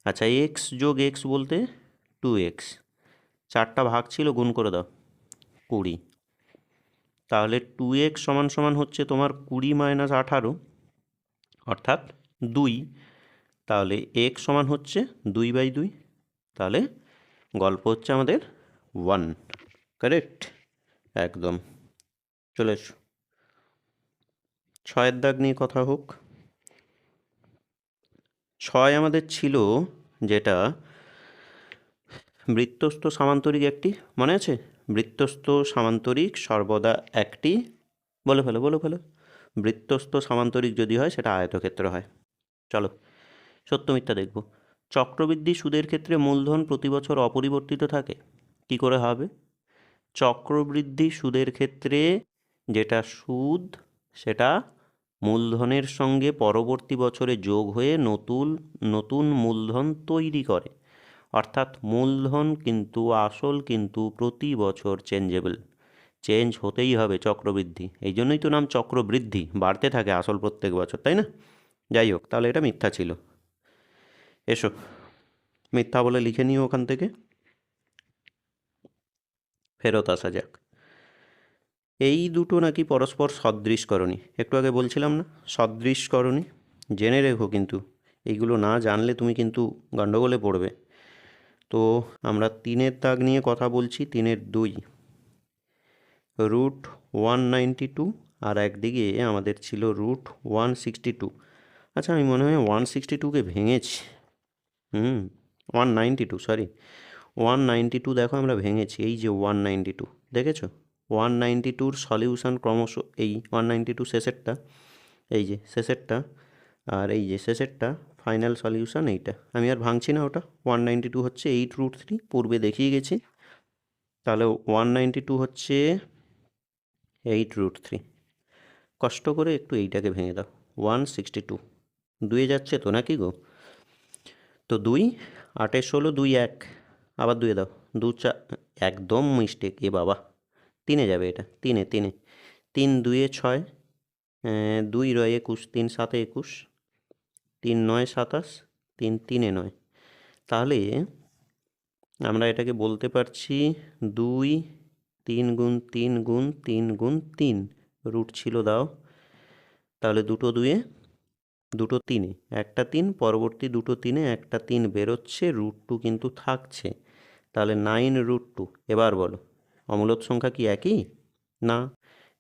আচ্ছা, এক্স যোগ এক্স বলতে 2x, 4টা ভাগ ছিল, গুণ করে দাও 20। তাহলে 2x সমান সমান হচ্ছে তোমার 20 - 18, অর্থাৎ 2। তাহলে x সমান হচ্ছে 2/2। তাহলে গল্প হচ্ছে আমাদের 1, কারেক্ট একদম। চলে এসো 6-এর দাগ নিয়ে কথা হোক। ছয় আমাদের ছিল যেটা বৃত্তস্থ সামান্তরিক একটি, মনে আছে? বৃত্তস্থ সামান্তরিক সর্বদা একটি, বলে ফেলো। বৃত্তস্থ সামান্তরিক যদি হয় সেটা আয়তক্ষেত্র হয়। চলো সত্য মিথ্যা দেখব। চক্রবৃদ্ধি সুদের ক্ষেত্রে মূলধন প্রতি বছর অপরিবর্তিত থাকে। কি করে হবে? চক্রবৃদ্ধি সুদের ক্ষেত্রে যেটা সুদ সেটা মূলধনের সঙ্গে পরবর্তী বছরে যোগ হয়ে নতুন মূলধন তৈরি করে। অর্থাৎ মূলধন কিন্তু আসল কিন্তু প্রতি বছর চেঞ্জেবল, চেঞ্জ হতেই হবে চক্রবৃদ্ধি, এই জন্যই তো নাম চক্রবৃদ্ধি, বাড়তে থাকে আসল প্রত্যেক বছর, তাই না? যাই হোক, তাহলে এটা মিথ্যা ছিল। এসো মিথ্যা বলে লিখে নিও ওখান থেকে, ফেরত আসা যাক। এই দুটো নাকি পরস্পর সদৃশকরণী, একটু আগে বলছিলাম না সদৃশকরণী, জেনে রেখো কিন্তু, এইগুলো না জানলে তুমি কিন্তু গণ্ডগোলে পড়বে। তো আমরা 3-এর দাগ নিয়ে কথা বলছি, 3-2 √192, আর একদিকে আমাদের ছিল √162। আচ্ছা, আমি মনে হয় 162কে ভেঙেছি। 192, সরি 192 দেখো আমরা ভেঙেছি, এই যে 192 দেখেছো? 192-র সলিউশন ক্রমশ এই 192 শেষেরটা, এই যে শেষেরটা, আর এই যে শেষেরটা, ফাইনাল সলিউশন এইটা। আমি আর ভাঙছি না ওটা। 192 হচ্ছে 8√3, পূর্বে দেখিয়ে গেছি। তাহলে 192 হচ্ছে 8√3। কষ্ট করে একটু এইটাকে ভেঙে দাও, 162 2-এ যাচ্ছে তো নাকি গো? তো 2 8 16 2 1, আবার 2-এ দাও, 2 4, একদম মিস্টেক এ বাবা, 3-এ যাবে এটা, 3-এ 3 2-এ 6, 2 রয় 21, 3 7-এ 21, 3 9 27, 3 3-এ 9। তাহলে আমরা এটাকে বলতে পারছি 2 3 গুণ 3 গুণ 3 গুণ 3, রুট ছিল দাও, তাহলে দুটো 2-এ দুটো 3-এ, একটা 3, পরবর্তী দুটো 3-এ একটা 3 বেরোচ্ছে, √2 কিন্তু থাকছে, তাহলে 9√2। এবার বলো অমূলদ সংখ্যা কি একই? না,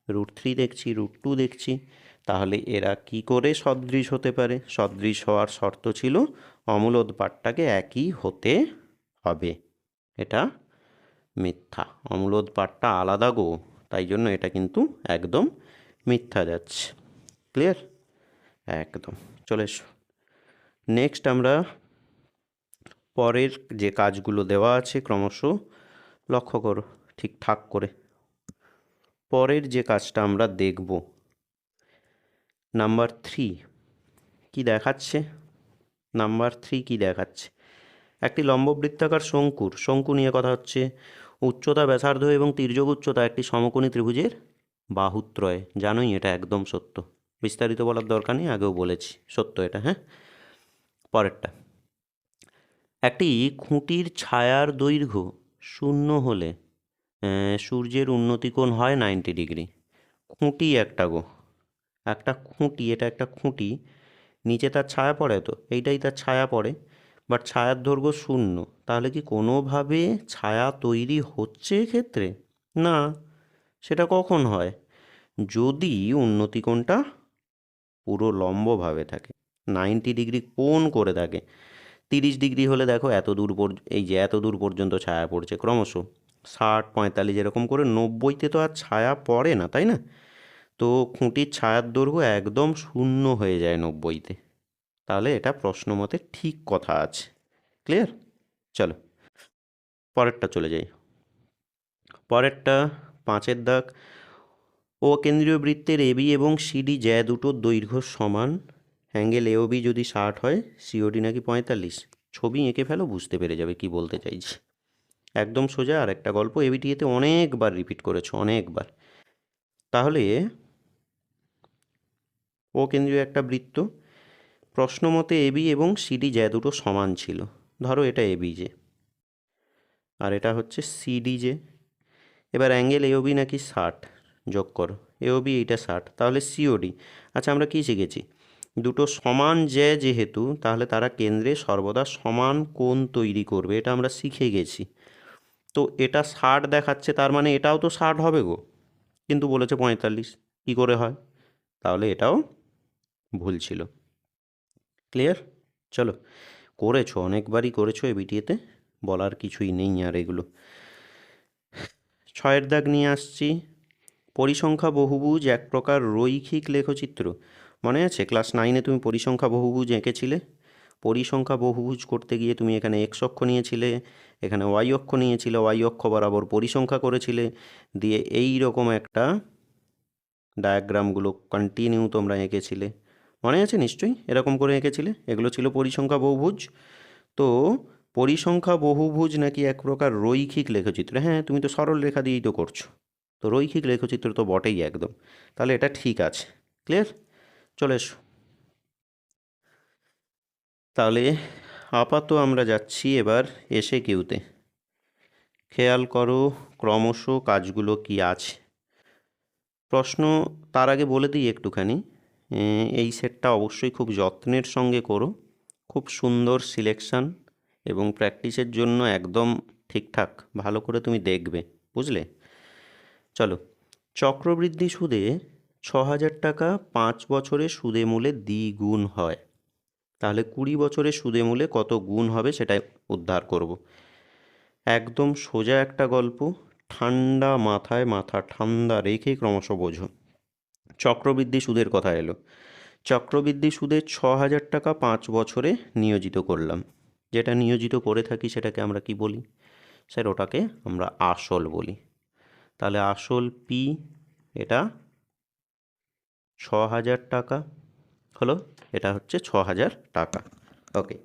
√3 দেখছি, √2 দেখছি, তাহলে এরা কি করে সদৃশ হতে পারে? সদৃশ হওয়ার শর্ত ছিল অমূলদ পাঠটাকে একই হতে হবে। এটা মিথ্যা, অমূলদ পাঠটা আলাদা গো, তাই জন্য এটা কিন্তু একদম মিথ্যা যাচ্ছে। ক্লিয়ার? একদম। চলে এসো নেক্সট, আমরা পরের যে কাজগুলো দেওয়া আছে ক্রমশ লক্ষ্য করো ঠিকঠাক করে। পরের যে কাজটা আমরা দেখব, নাম্বার 3 কি দেখাচ্ছে? নাম্বার 3 কি দেখাচ্ছে? একটি লম্ববৃত্তাকার শঙ্কু নিয়ে কথা হচ্ছে। উচ্চতা, ব্যাসার্ধ এবং তির্যক উচ্চতা একটি সমকোণী ত্রিভুজের বাহুত্রয়। জানোই এটা একদম সত্য, বিস্তারিত বলার দরকার নেই, আগেও বলেছি সত্য এটা। হ্যাঁ, পরেরটা, একটি খুঁটির ছায়ার দৈর্ঘ্য 0 হলে সূর্যের উন্নতিকোণ হয় 90 ডিগ্রি। খুঁটি একটা গো, একটা খুঁটি, এটা একটা খুঁটি, নিচে তার ছায়া পড়ে, তো এইটাই তার ছায়া পড়ে, বাট ছায়ার দৈর্ঘ্য 0, তাহলে কি কোনোভাবে ছায়া তৈরি হচ্ছে এক্ষেত্রে? না। সেটা কখন হয়? যদি উন্নতিকোণটা পুরো লম্বভাবে থাকে, 90 ডিগ্রি কোণ করে থাকে। 30 ডিগ্রি হলে দেখো এত দূর এই যে এত দূর পর্যন্ত ছায়া পড়ছে, ক্রমশ 60 45 এরকম করে, 90-তে তো আর ছায়া পড়ে না, তাই না? তো খুঁটির ছায়ার দৈর্ঘ্য একদম 0 হয়ে যায় 90-তে, তাহলে এটা প্রশ্ন মতে ঠিক কথা আছে। ক্লিয়ার? চলো পরেরটা চলে যাই। পরেরটা 5-এর দাগ, ও কেন্দ্রীয় বৃত্তের এবি এবং সিডি জ্যা দুটোর দৈর্ঘ্য সমান, অ্যাঙ্গেল এওবি যদি 60 হয়, সিওডি নাকি 45। ছবি এঁকে ফেলো, বুঝতে পেরে যাবে কি বলতে চাইছি। একদম সোজা। আর একটা গল্প এবিটিএতে অনেকবার রিপিট করেছো, অনেকবার। তাহলে ও কেন্দ্রীয় একটা বৃত্ত, প্রশ্ন মতে এবি এবং সিডি জ্যা দুটো সমান ছিল। ধরো এটা এবি জে আর এটা হচ্ছে সিডি জে। এবার অ্যাঙ্গেল এওবি নাকি 60, যোগ করো, এওবি এইটা 60, তাহলে সিওডি। আচ্ছা, আমরা কি শিখেছি? দুটো সমান জ্যা যেহেতু, তাহলে তারা কেন্দ্রে সর্বদা সমান কোণ তৈরি করবে, এটা আমরা শিখে গেছি। তো এটা 60 দেখাচ্ছে, তার মানে এটাও তো 60 হবে গো, কিন্তু বলেছে 45, কী করে হয়? তাহলে এটাও ভুল ছিল। ক্লিয়ার? চলো, করেছো, অনেকবারই করেছো এবিটিএতে, বলার কিছুই নেই আর এগুলো। 6 দাগ নিয়ে আসছি। পরিসংখ্যা বহুভুজ এক প্রকার রৈখিক লেখচিত্র। মনে আছে ক্লাস 9-এ তুমি পরিসংখ্যা বহুভুজ এঁকেছিলে? পরিসংখ্যা বহুভুজ করতে গিয়ে তুমি এখানে এক্স অক্ষ নিয়েছিলে, এখানে ওয়াই অক্ষ নিয়েছিলে, ওয়াই অক্ষ বরাবর পরিসংখ্যা করেছিলে, দিয়ে এই রকম একটা ডায়াগ্রামগুলো কন্টিনিউ তোমরা এঁকেছিলে। মনে আছে নিশ্চয়ই, এরকম করে এঁকেছিলে। এগুলো ছিল পরিসংখ্যা বহুভুজ। তো পরিসংখ্যা বহুভুজ নাকি এক প্রকার রৈখিক লেখচিত্র। হ্যাঁ, তুমি তো সরল রেখা দিয়েই তো করছো, তো রৈখিক লেখচিত্র তো বটেই একদম। তাহলে এটা ঠিক আছে। ক্লিয়ার? চলে এসো। তাহলে আপাতত আমরা যাচ্ছি এবার এসে কিউতে। খেয়াল করো ক্রমশ কাজগুলো কি আছে। প্রশ্ন তার আগে বলে দিই একটুখানি, এই সেটটা অবশ্যই খুব যত্নের সঙ্গে করো। খুব সুন্দর সিলেকশান এবং প্র্যাকটিসের জন্য একদম ঠিকঠাক ভালো করে তুমি দেখবে, বুঝলে? চলো, চক্রবৃদ্ধি সুদে 6,000 টাকা 5 বছরে সুদে মূলে দ্বিগুণ হয়। তাহলে 20 বছরে সুদে মূলে কত গুণ হবে সেটা উদ্ধার করব। একদম সোজা একটা গল্প, ঠান্ডা মাথায় মাথা ঠান্ডা রেখে ক্রমশ বোঝো। চক্রবৃদ্ধি সুদের কথা এলো। চক্রবৃদ্ধি সুদে 6,000 টাকা 5 বছরে নিয়োজিত করলাম। যেটা নিয়োজিত করে থাকি সেটাকে আমরা কি বলি? স্যার ওটাকে আমরা আসল বলি। তাহলে আসল পি, এটা 6,000 টাকা হলো, এটা হচ্ছে 6,000 টাকা। ওকে,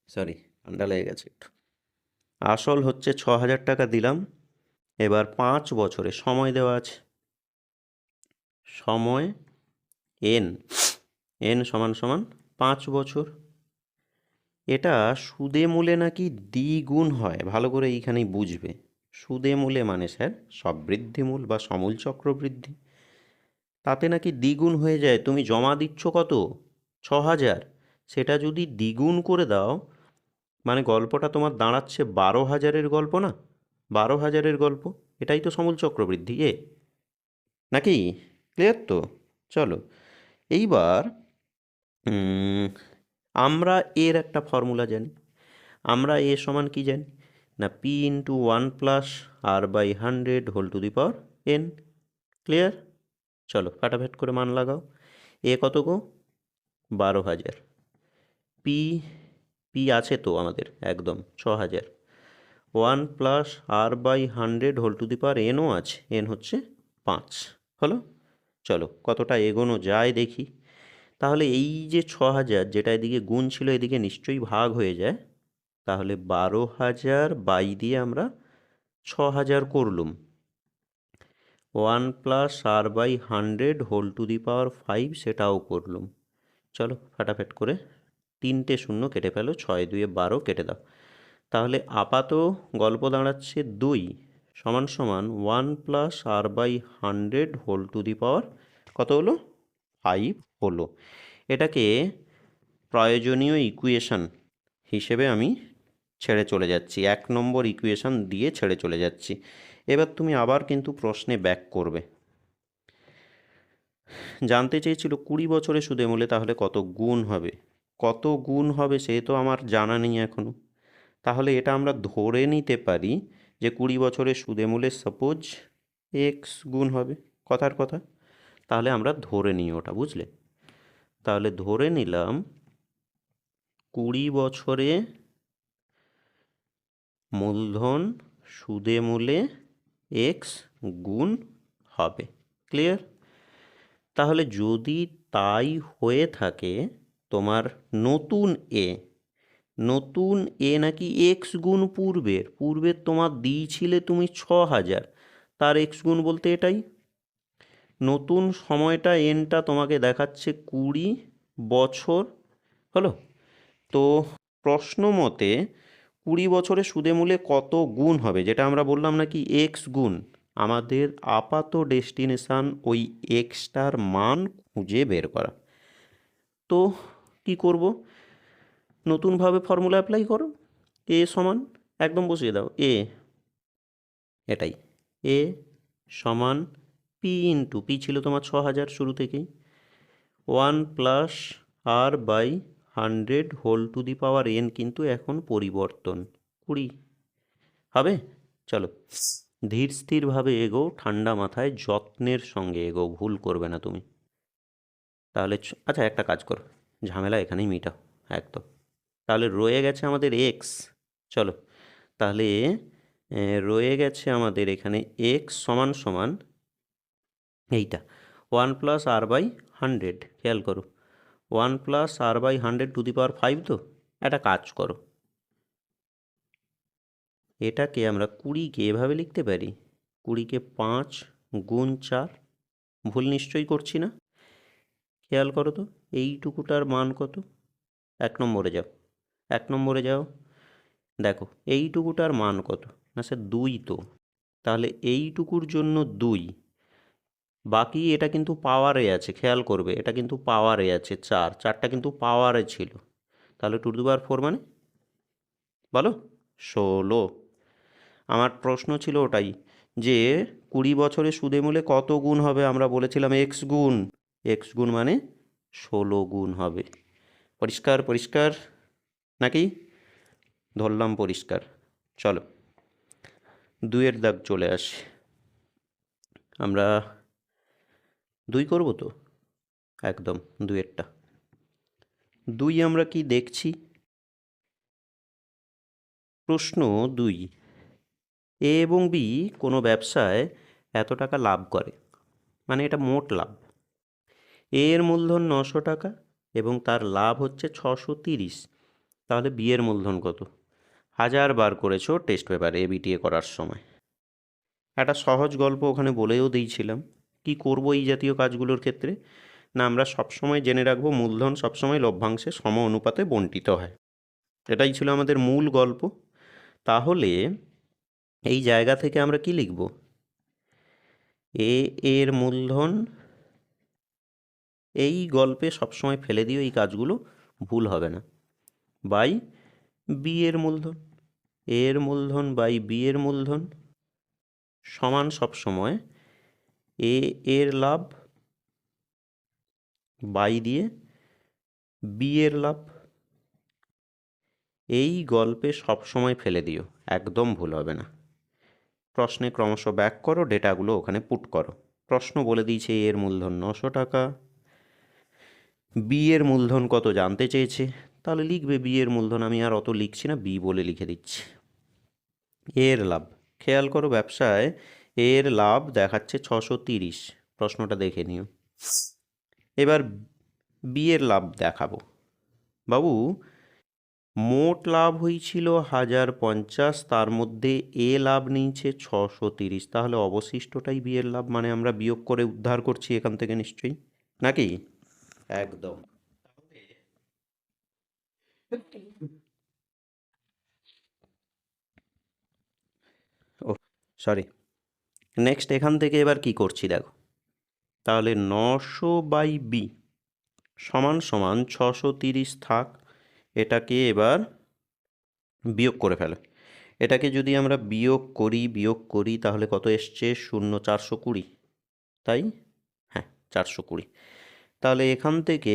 সরি, ঠান্ডা লেগে গেছে একটু। আসল হচ্ছে 6,000 টাকা দিলাম। এবার 5 বছরে সময় দেওয়া আছে, সময় এন, এন সমান সমান 5 বছর। এটা সুদে মূলে নাকি দ্বিগুণ হয়, ভালো করে এইখানেই বুঝবে। সুদে মূলে মানে স্যার সবৃদ্ধি মূল বা সমূল চক্রবৃদ্ধি, তাতে নাকি দ্বিগুণ হয়ে যায়। তুমি জমা দিচ্ছ কত? 6,000, সেটা যদি দ্বিগুণ করে দাও মানে গল্পটা তোমার দাঁড়াচ্ছে 12,000-এর গল্প না? 12,000-এর গল্প, এটাই তো সমূল চক্রবৃদ্ধি এ, নাকি? ক্লিয়ার তো? চলো এইবার আমরা এর একটা ফর্মুলা জানি। আমরা এ সমান কি জানি না? P into 1+r/100 whole to the power n। Clear? চলো ফাটাফাট করে মান লাগাও। এ কত গো? 12,000। পি, পি আছে তো আমাদের একদম 6,000। 1+r/100 হোল টু দি পাওয়ার nও আছে, n হচ্ছে 5। হলো? চলো কতটা এগোনো যায় দেখি। তাহলে এই যে 6,000 যেটা এদিকে গুণ ছিল এদিকে নিশ্চয়ই ভাগ হয়ে যায়। তাহলে 12,000 বাই দিয়ে আমরা 6,000 করলুম। 1+r/100 হোল টু দি পাওয়ার 5 সেটাও করলুম। চলো ফাটাফাট করে 3টে শূন্য কেটে ফেলো, 6×2=12 কেটে দাও। তাহলে আপাত গল্প দাঁড়াচ্ছে 2 সমান সমান 1+r/100 হোল টু দি পাওয়ার কত হলো? 5 হলো। এটাকে প্রয়োজনীয় ইকুয়েশন হিসেবে আমি ছেড়ে চলে যাচ্ছি, 1 নম্বর ইকুয়েশন দিয়ে ছেড়ে চলে যাচ্ছি। এবার তুমি আবার কিন্তু প্রশ্নে ব্যাক করবে। জানতে চেয়েছিল 20 বছরে সুদে মূলে তাহলে কত গুণ হবে। কত গুণ হবে সে তো আমার জানা নেই এখনও। তাহলে এটা আমরা ধরে নিতে পারি যে 20 বছরে সুদে মূলে সাপোজ এক্স গুণ হবে, কথার কথা। তাহলে আমরা ধরে নিই ওটা, বুঝলে? তাহলে ধরে নিলাম 20 বছরে মূলধন সুদে মূলে এক্স গুণ হবে। ক্লিয়ার? তাহলে যদি তাই হয়ে থাকে, তোমার নতুন এ, নতুন এ নাকি এক্স গুণ পূর্বের তোমার দিয়েছিলে তুমি 6,000, তার এক্স গুণ বলতে এটাই। নতুন সময়টা এনটা তোমাকে দেখাচ্ছে 20 বছর। হলো? তো প্রশ্ন মতে 20 বছরে সুদে মূলে কত গুণ হবে, যেটা আমরা বললাম নাকি এক্স গুণ, আমাদের আপাত ডেস্টিনেশান ওই এক্সটার মান খুঁজে বের করা। তো কি করব? নতুনভাবে ফর্মুলা অ্যাপ্লাই করো। এ সমান একদম বসিয়ে দাও, এ এটাই, এ সমান পি ইন্টু, পি ছিল তোমার 6,000 শুরু থেকেই, 1+ আর by 100 whole to the power n কিন্তু এখন পরিবর্তন 20 হবে। চলো ধীর স্থিরভাবে এগো, ঠান্ডা মাথায় যত্নের সঙ্গে এগো, ভুল করবে না তুমি। তাহলে আচ্ছা একটা কাজ করো, ঝামেলা এখানেই মিটাও একদম। তাহলে রয়ে গেছে আমাদের এক্স। চলো তাহলে রয়ে গেছে আমাদের এখানে এক্স সমান সমান এইটা 1+r/100। খেয়াল করো 1+r/100 টু দি পাওয়ার 5 তো। একটা কাজ করো, এটাকে আমরা 20কে এভাবে লিখতে পারি, 20কে 5 গুণ 4। ভুল নিশ্চয়ই করছি না? খেয়াল করো তো এইটুকুটার মান কত। 1 নম্বরে যাও, 1 নম্বরে যাও, দেখো এইটুকুটার মান কত না স্যার 2 তো। তাহলে এইটুকুর জন্য 2, বাকি এটা কিন্তু পাওয়ারে আছে, খেয়াল করবে এটা কিন্তু পাওয়ারে আছে 4, 4টা কিন্তু পাওয়ারে ছিল। তাহলে 2 টু দি পাওয়ার 4 মানে বলো 16। আমার প্রশ্ন ছিল ওটাই যে 20 বছরে সুদে মূলে কত গুণ হবে, আমরা বলেছিলাম এক্স গুণ, এক্স গুণ মানে 16 গুণ হবে। পরিষ্কার পরিষ্কার নাকি? ধরলাম পরিষ্কার। চলো 2-এর দাগ চলে আসে, আমরা 2 করব তো একদম 2-এরটা। 2 আমরা কি দেখছি, প্রশ্ন 2, এ এবং বি কোনো ব্যবসায় এত টাকা লাভ করে, মানে এটা মোট লাভ। এ এর মূলধন 900 টাকা এবং তার লাভ হচ্ছে 630। তাহলে বি এর মূলধন কত? 1000 বার করেছো টেস্ট পেপারে এবিটিএ করার সময়। একটা সহজ গল্প ওখানে বলেও দিয়েছিলাম কি করব এই জাতীয় কাজগুলোর ক্ষেত্রে, না আমরা সবসময় জেনে রাখবো মূলধন সবসময় লভ্যাংশে সম অনুপাতে বণ্টিত হয়। এটাই ছিল আমাদের মূল গল্প। তাহলে এই জায়গা থেকে আমরা কি লিখব? এ এর মূলধন, এই গল্পে সবসময় ফেলে দিও, এই কাজগুলো ভুল হবে না, বাই বি এর মূলধন, এর মূলধন বাই বি এর মূলধন সমান সবসময় এ এর লাভ বাই দিয়ে বি এর লাভ। এই গল্পে সবসময় ফেলে দিও, একদম ভুল হবে না। প্রশ্নে ক্রমশ ব্যাক করো, ডেটাগুলো ওখানে পুট করো। প্রশ্ন বলে দিয়েছে এ এর মূলধন 900 টাকা, বি এর মূলধন কত জানতে চেয়েছে, তাহলে লিখবে বি এর মূলধন, আমি আর অত লিখছি না, বি বলে লিখে দিচ্ছি। এর লাভ, খেয়াল করো ব্যবসায় এর লাভ দেখাচ্ছে 630, প্রশ্নটা দেখে নিও। এবার বি এর লাভ দেখাবো, বাবু মোট লাভ হয়েছিল 1050, তার মধ্যে এ লাভ নিয়েছে 630, তাহলে অবশিষ্টটাই বি এর লাভ, মানে আমরা বিয়োগ করে উদ্ধার করছি এখান থেকে নিশ্চয়ই, নাকি? একদম। ও সরি, নেক্সট এখান থেকে এবার কি করছি দেখো, তাহলে 900/b সমান সমান 630 থাক, এটাকে এবার বিয়োগ করে ফেলো। এটাকে যদি আমরা বিয়োগ করি তাহলে কত এসছে? 0, 420, তাই? হ্যাঁ 420। তাহলে এখান থেকে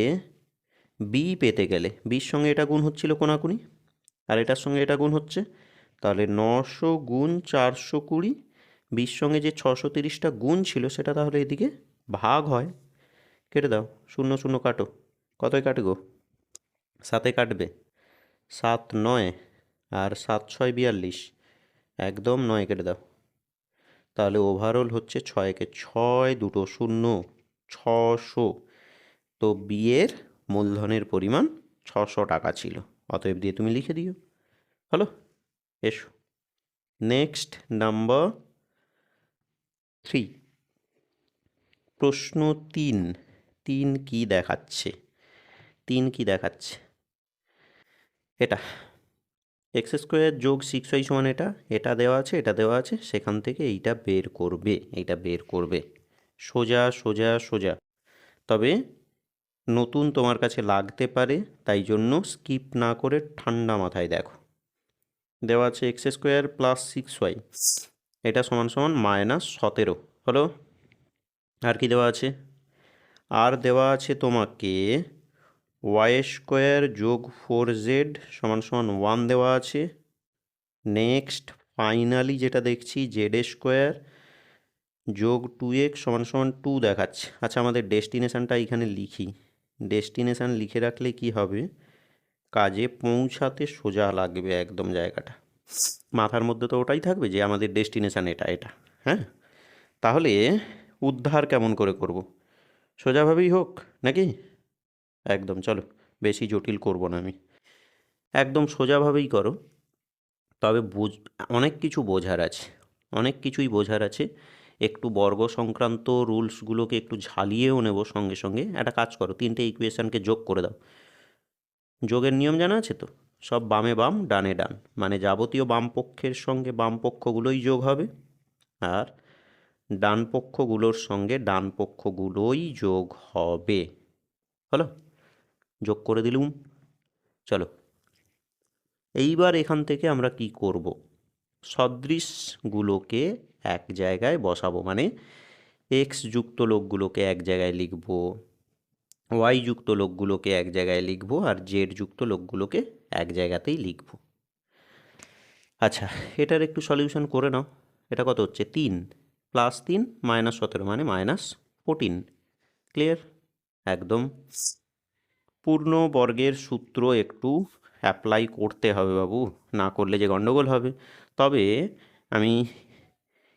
বি পেতে গেলে বির সঙ্গে এটা গুণ হচ্ছিল কোনাকুনি, আর এটার সঙ্গে এটা গুণ হচ্ছে, তাহলে 900 গুণ 420, বির সঙ্গে যে 630টা গুণ ছিল সেটা তাহলে এদিকে ভাগ হয়। কেটে দাও, 0 0 কাটো, কতই কাটে গো? 7-এ কাটবে, 7 9 আর 7 6 42, একদম 9 কেটে দাও। তাহলে ওভারঅল হচ্ছে 6-একে 6, 2 0, 600। তো বিয়ের মূলধনের পরিমাণ 600 টাকা ছিল, অতএব দিয়ে তুমি লিখে দিও। হলো, এসো নেক্সট নাম্বার 3, প্রশ্ন 3। 3 কি দেখাচ্ছে? 3 কি দেখাচ্ছে? এটা x² যোগ 6y সমান এটা দেওয়া আছে, এটা দেওয়া আছে, সেখান থেকে এইটা বের করবে, এইটা বের করবে, সোজা সোজা সোজা। তবে নতুন তোমার কাছে লাগতে পারে, তাই জন্য স্কিপ না করে ঠান্ডা মাথায় দেখো। দেওয়া আছে x² + 6y, এটা সমান সমান -17 হলো। আর কি দেওয়া আছে? আর দেওয়া আছে তোমাকে ওয়াই স্কোয়ার যোগ 4z সমান সমান 1 দেওয়া আছে। নেক্সট ফাইনালি যেটা দেখছি জেড স্কোয়ার যোগ 2x সমান সমান 2 দেখাচ্ছে। আচ্ছা, আমাদের ডেস্টিনেশানটা এখানে লিখি। ডেস্টিনেশান লিখে রাখলে কি হবে, কাজে পৌঁছাতে সোজা লাগবে একদম জায়গাটা। মাথার মধ্যে তো ওটাই থাকবে যে আমাদের ডেস্টিনেশান এটা এটা। হ্যাঁ, তাহলে উদ্ধার কেমন করে করব? সোজাভাবেই হোক নাকি? একদম, চলো বেশি জটিল করব না আমি, একদম সোজাভাবেই করো। তবে অনেক কিছু বোঝার আছে, অনেক কিছুই বোঝার আছে। একটু বর্গ সংক্রান্ত রুলসগুলোকে একটু ঝালিয়েও নেব সঙ্গে সঙ্গে। একটা কাজ করো, 3টে ইকুয়েশানকে যোগ করে দাও। যোগের নিয়ম জানা আছে তো? সব বামে বাম ডানে ডান, মানে যাবতীয় বাম পক্ষের সঙ্গে বাম পক্ষগুলোই যোগ হবে, আর ডান পক্ষগুলোর সঙ্গে ডান পক্ষগুলোই যোগ হবে। হলো, যোগ করে দিলুম। চলো, এইবার এখান থেকে আমরা কি করব, সদৃশগুলোকে এক জায়গায় বসাবো। মানে এক্স যুক্ত লোকগুলোকে এক জায়গায় লিখব, ওয়াই যুক্ত লোকগুলোকে এক জায়গায় লিখব, আর জেড যুক্ত লোকগুলোকে এক জায়গাতেই লিখব। আচ্ছা, এটার একটু সলিউশন করে নাও। এটা কত হচ্ছে? 3 + 3 -17 মানে -14। ক্লিয়ার? একদম। পূর্ণ বর্গের সূত্র একটু অ্যাপ্লাই করতে হবে বাবু, না করলে যে গণ্ডগোল হবে। তবে আমি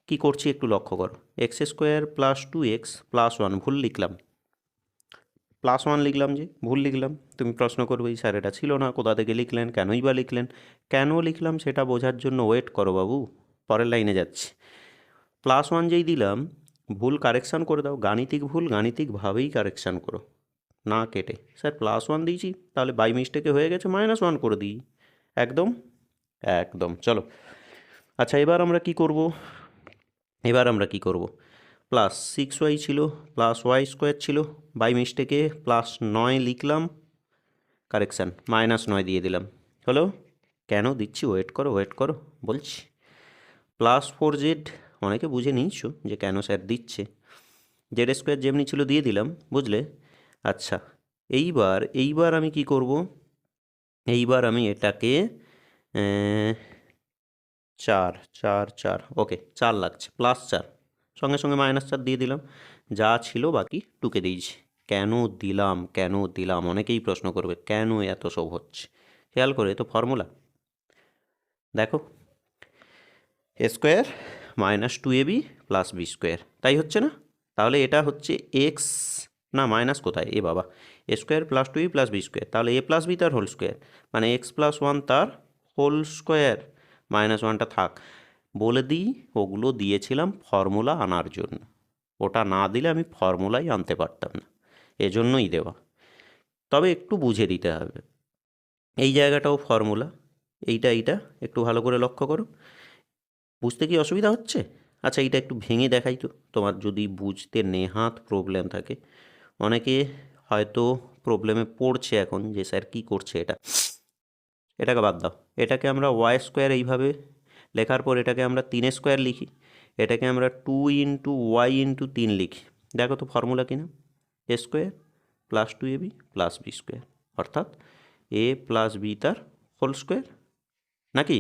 কি করছি একটু লক্ষ্য করো। x² + 2x + 1 ভুল লিখলাম, +1 লিখলাম, যে ভুল লিখলাম। তুমি প্রশ্ন করবে স্যার এটা ছিল না, কোথা থেকে লিখলেন, কেনই বা লিখলেন? কেন লিখলাম সেটা বোঝার জন্য ওয়েট করো বাবু, পরের লাইনে যাচ্ছি। +1 যেই দিলাম, ভুল কারেকশান করে দাও। গাণিতিক ভুল গাণিতিকভাবেই কারেকশান করো, না কেটে। স্যার +1 দিয়েছি, তাহলে বাই মিস্টেকে হয়ে গেছে -1 করে দিই। একদম একদম, চলো। আচ্ছা, এবার আমরা কি করব? +6y ছিল, +y² ছিল, বাই মিস্টেকে +9 লিখলাম, কারেকশান -9 দিয়ে দিলাম। হলো? কেন দিচ্ছি? ওয়েট করো বলছি। +4z, অনেকে বুঝে নিয়েছো যে কেন স্যার দিচ্ছে। z² যেমনি ছিল দিয়ে দিলাম, বুঝলে? আচ্ছা, এইবার আমি কি করব? এইবার আমি এটাকে 4 ওকে, 4 লাগছে, +4 সঙ্গে সঙ্গে -4 দিয়ে দিলাম। যা ছিল বাকি টুকে দিয়েছি। কেন দিলাম অনেকেই প্রশ্ন করবে, কেন এত সব হচ্ছে? খেয়াল করে তো ফর্মুলা দেখো, a² - 2ab + b², তাই হচ্ছে না? তাহলে এটা হচ্ছে এক্স, না মাইনাস কোথায়, এ বাবা, a² + 2ab + b², তাহলে a + b তার হোল স্কোয়ার, মানে x + 1 তার হোল স্কোয়ার। -1টা থাক। বলে দিই, ওগুলো দিয়েছিলাম ফর্মুলা আনার জন্য, ওটা না দিলে আমি ফর্মুলাই আনতে পারতাম না, এজন্যই দেওয়া। তবে একটু বুঝে দিতে হবে, এই জায়গাটাও ফর্মুলা, এইটা একটু ভালো করে লক্ষ্য করো। বুঝতে কি অসুবিধা হচ্ছে? আচ্ছা, এইটা একটু ভেঙে দেখাই তো, তোমার যদি বুঝতে নেহাত প্রবলেম থাকে। অনেকে হয়তো প্রবলেমে পড়ছে এখন যে স্যার কী করছে এটা। এটাকে বাদ দাও, এটাকে আমরা y² এইভাবে লেখার পর এটাকে আমরা 3² লিখি, এটাকে আমরা 2 × y × 3 লিখি। দেখো তো ফর্মুলা কিনা, a² + 2ab + b², অর্থাৎ a + b তার হোল স্কোয়ার, নাকি?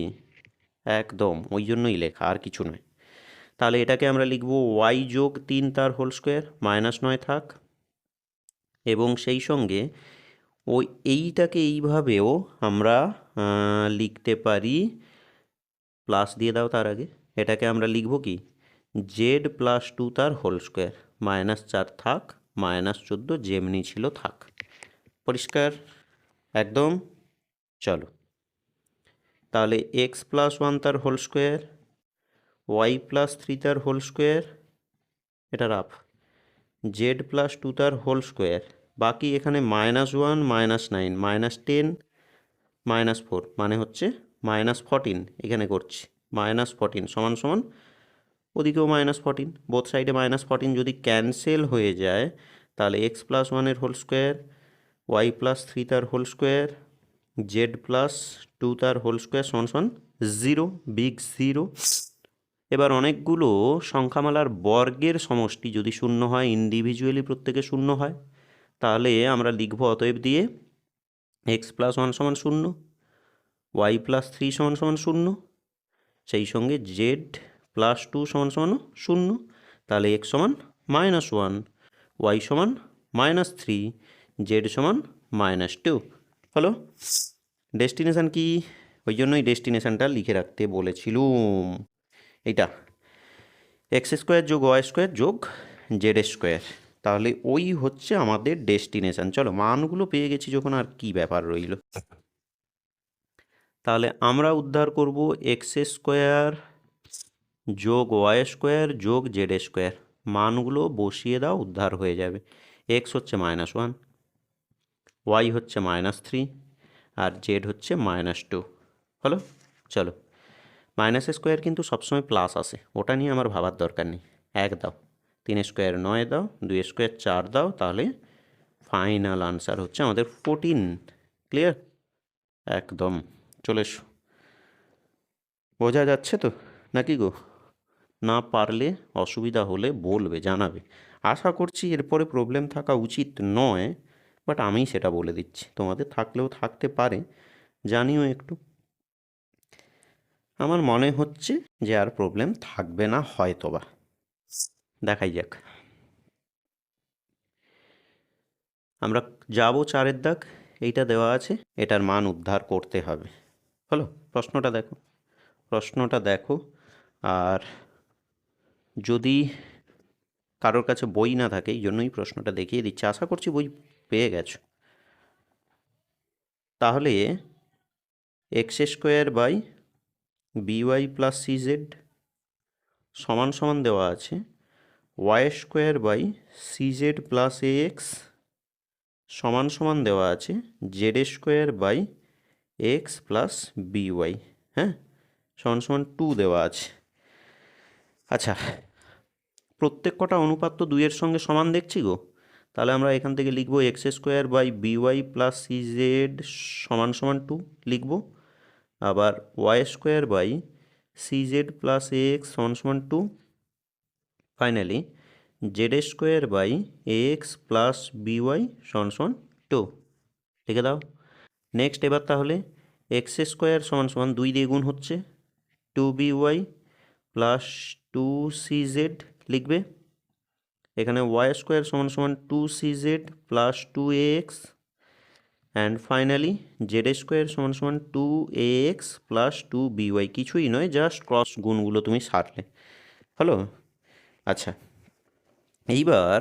একদম, ওই জন্যই লেখা, আর কিছু নয়। তাহলে এটাকে আমরা লিখব y + 3 তার হোল স্কোয়ার, -9 থাক। এবং সেই সঙ্গে এইটাকে এইভাবেও আমরা লিখতে পারি, প্লাস দিয়ে দাও তার আগে। এটাকে আমরা লিখব কি, z + 2 তার হোল স্কোয়ার, -4 থাক, -14 যেমনি ছিল থাক। পরিষ্কার? একদম। চলো, তাহলে x + 1 তার হোল স্কোয়ার, y + 3 তার হোল স্কোয়ার, এটা রাফ, z + 2 তার হোল স্কোয়ার, বাকি এখানে -1 -9 -10 -4 মানে হচ্ছে -14, এখানে করছি -14 সমান সমান ওদিকেও -14, বোথ সাইডে -14 যদি ক্যান্সেল হয়ে যায়, তাহলে x + 1 এর হোল স্কোয়ার, y + 3 তার হোল স্কোয়ার, z + 2 তার হোল স্কোয়ার সমান সমান 0, বিগ 0। এবার অনেকগুলো সংখ্যামালার বর্গের সমষ্টি যদি শূন্য হয়, ইন্ডিভিজুয়ালি প্রত্যেকে শূন্য হয়, তাহলে আমরা লিখব অতএব দিয়ে এক্স প্লাস ওয়ান সমান শূন্য, ওয়াই প্লাস থ্রি সমান সমান শূন্য, সেই সঙ্গে জেড প্লাস টু সমান সমান শূন্য। তাহলে এক্স সমান মাইনাস ওয়ান, ওয়াই সমান মাইনাস থ্রি, জেড সমান মাইনাস টু। হলো ডেস্টিনেশান কি? ওই জন্যই ডেস্টিনেশানটা লিখে রাখতে বলেছিলুম। এইটা এক্স স্কোয়ার যোগ ওয়াই স্কোয়ার যোগ জেড স্কোয়ার, তাহলে ওই হচ্ছে আমাদের ডেস্টিনেশান। চলো মানগুলো পেয়ে গেছি যখন, আর কি ব্যাপার রইল। তাহলে আমরা উদ্ধার করব এক্স স্কোয়ার যোগ ওয়াই স্কোয়ার যোগ জেড স্কোয়ার। মানগুলো বসিয়ে দাও, উদ্ধার হয়ে যাবে। এক্স হচ্ছে মাইনাস ওয়ান, ওয়াই হচ্ছে মাইনাস থ্রি, আর জেড হচ্ছে মাইনাস টু। হলো চলো, মাইনাস স্কোয়ার কিন্তু সবসময় প্লাস আসে, ওটা নিয়ে আমার ভাবার দরকার নেই। এক দাও, তিন স্কোয়ার নয় দাও, দুই স্কোয়ার চার দাও, তাহলে ফাইনাল আনসার হচ্ছে আমাদের 14। ক্লিয়ার? একদম। চলে এসো। বোঝা যাচ্ছে তো নাকি গো? না পারলে অসুবিধা হলে বলবে, জানাবে। আশা করছি এরপরে প্রবলেম থাকা উচিত নয়, বাট আমি সেটা বলে দিচ্ছি, তোমাদের থাকলেও থাকতে পারে, জানিও একটু। আমার মনে হচ্ছে যে আর প্রবলেম থাকবে না হয়তোবা, দেখাই যাক। আমরা যাব চারের দাগ, এইটা দেওয়া আছে, এটার মান উদ্ধার করতে হবে। হলো, প্রশ্নটা দেখো, প্রশ্নটা দেখো। আর যদি কারোর কাছে বই না থাকে, এই জন্যই প্রশ্নটা দেখিয়ে দিচ্ছি, আশা করছি বই পেয়ে গেছো। তাহলে x square by b y plus সিজেড সমান সমান দেওয়া আছে ওয়াই স্কোয়ার বাই সিজেড প্লাস এ এক্স সমান সমান দেওয়া আছে z square by x plus b y. হ্যাঁ, সমান সমান 2 দেওয়া আছে। আচ্ছা, প্রত্যেক কটা অনুপাত তো দুইয়ের সঙ্গে সমান দেখছি গো, তাহলে আমরা এখান থেকে লিখব x square by b y plus সিজেড সমান সমান 2 লিখব। আবার ওয়াই স্কোয়ার বাই সিজেড প্লাস এ এক্স সমান সমান 2। Finally z square by a x plus b y সমান সমান 2 লিখে দাও। নেক্সট এবার তাহলে এক্স স্কোয়ার সমান সমান 2 দিয়ে গুণ হচ্ছে 2by প্লাস 2cz লিখবে। এখানে ওয়াই স্কোয়ার সমান সমান 2cz plus 2ax, and finally z square সমান সমান 2ax প্লাস 2by। কিছুই নয়, জাস্ট ক্রস গুণগুলো তুমি সারলে। হলো? আচ্ছা, এইবার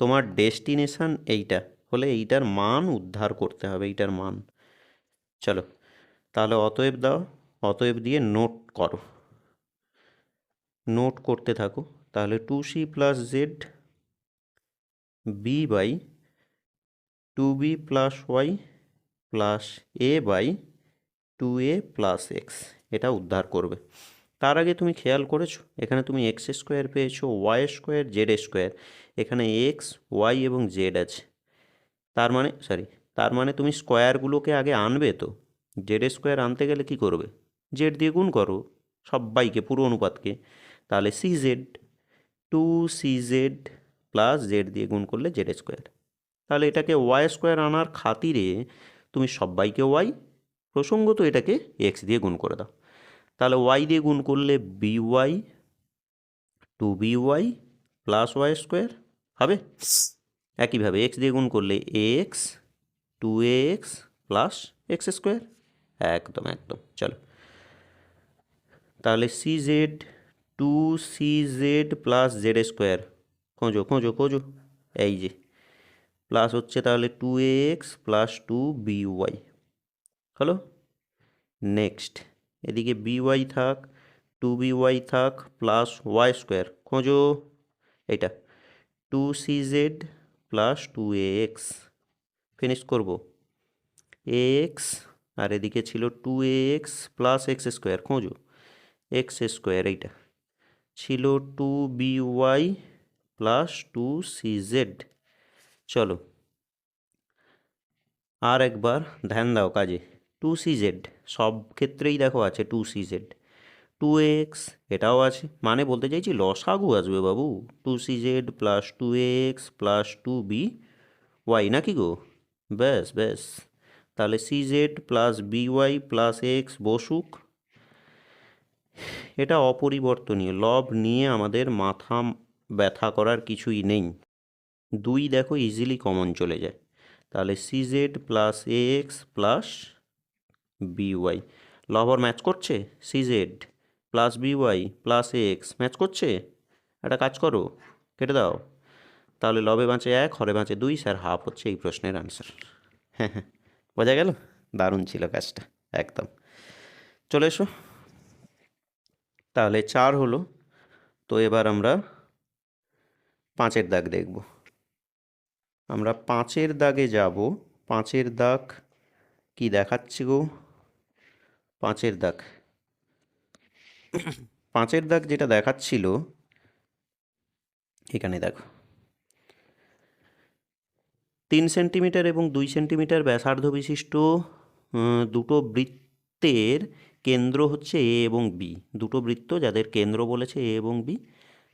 তোমার ডেস্টিনেশান এইটা হলে এইটার মান উদ্ধার করতে হবে, এইটার মান। চলো তাহলে অতএব দাও, অতএব দিয়ে নোট করো, নোট করতে থাকো। তাহলে 2c plus z b by 2b plus y plus a by 2a plus x, এটা উদ্ধার করবে। তার আগে তুমি খেয়াল করেছো, এখানে তুমি এক্স স্কোয়ার পেয়েছো, ওয়াই স্কোয়ার, জেড স্কোয়ার, এখানে এক্স ওয়াই এবং জেড আছে। তার মানে তুমি স্কোয়ারগুলোকে আগে আনবে তো। জেড স্কোয়ার আনতে গেলে কি করবে? জেড দিয়ে গুণ করো সবাইকে, পুরো অনুপাতকে। তাহলে C Z, 2cz plus Z দিয়ে গুণ করলে জেড স্কোয়ার। তাহলে এটাকে ওয়াই স্কোয়ার আনার খাতিরে তুমি সবাইকে ওয়াই, প্রসঙ্গত এটাকে এক্স দিয়ে গুণ করে দাও। তাহলে ওয়াই দিয়ে গুণ করলে by, 2by plus Y square হবে। একইভাবে এক্স দিয়ে গুণ করলে x, 2ax plus x square. একদম একদম। চলো তাহলে CZ, 2cz plus Z square খোঁজো খোঁজো খোঁজো, এই যে প্লাস হচ্ছে, তাহলে 2ax প্লাস 2by। হলো? নেক্সট এদিকে বিওয়াই থাক, 2by থাক, প্লাস ওয়াই স্কোয়ার খোঁজো, এইটা 2cz প্লাস 2ax। ফিনিশ করবো ax, আর এদিকে ছিল 2ax প্লাস এক্স স্কোয়ার খোঁজো, এক্স স্কোয়ার, এইটা ছিল 2by প্লাস 2cz। চলো আর একবার ধ্যান দাও কাজে। 2cz সব ক্ষেত্রেই দেখো আছে 2cz, 2ax এটাও আছে, মানে বলতে চাইছি লসাগু আসবে বাবু, 2cz plus 2ax plus 2by নাকি গো? ব্যাস ব্যাস, তাহলে CZ plus BY plus X বসুক, এটা অপরিবর্তনীয়, লব নিয়ে আমাদের মাথা ব্যথা করার কিছুই নেই। 2 দেখো ইজিলি কমন চলে যায়, তাহলে CZ plus AX plus BY, লব ম্যাচ করছে, CZ plus BY plus AX match করছে। একটা কাজ করো, কেটে দাও, তাহলে লবে বাঁচে 1, হরে বাঁচে 2, স্যার হাফ হচ্ছে এই প্রশ্নের আনসার। হ্যাঁ হ্যাঁ, বোঝা গেল? দারুণ ছিল কাজটা, একদম। চলে এসো, তাহলে 4 হলো। তো এবার আমরা 5-এর দাগ দেখব। আমরা 5-এর দাগে যাব। 5-এর দাগ কি দেখাচ্ছি গো? 5-এর দাগ, 5-এর দাগ যেটা দেখাচ্ছিল এখানে দেখো, 3 সেন্টিমিটার এবং 2 সেন্টিমিটার ব্যাসার্ধ বিশিষ্ট দুটো বৃত্তের কেন্দ্র হচ্ছে A এবং B। দুটো বৃত্ত যাদের কেন্দ্র বলেছে A এবং B,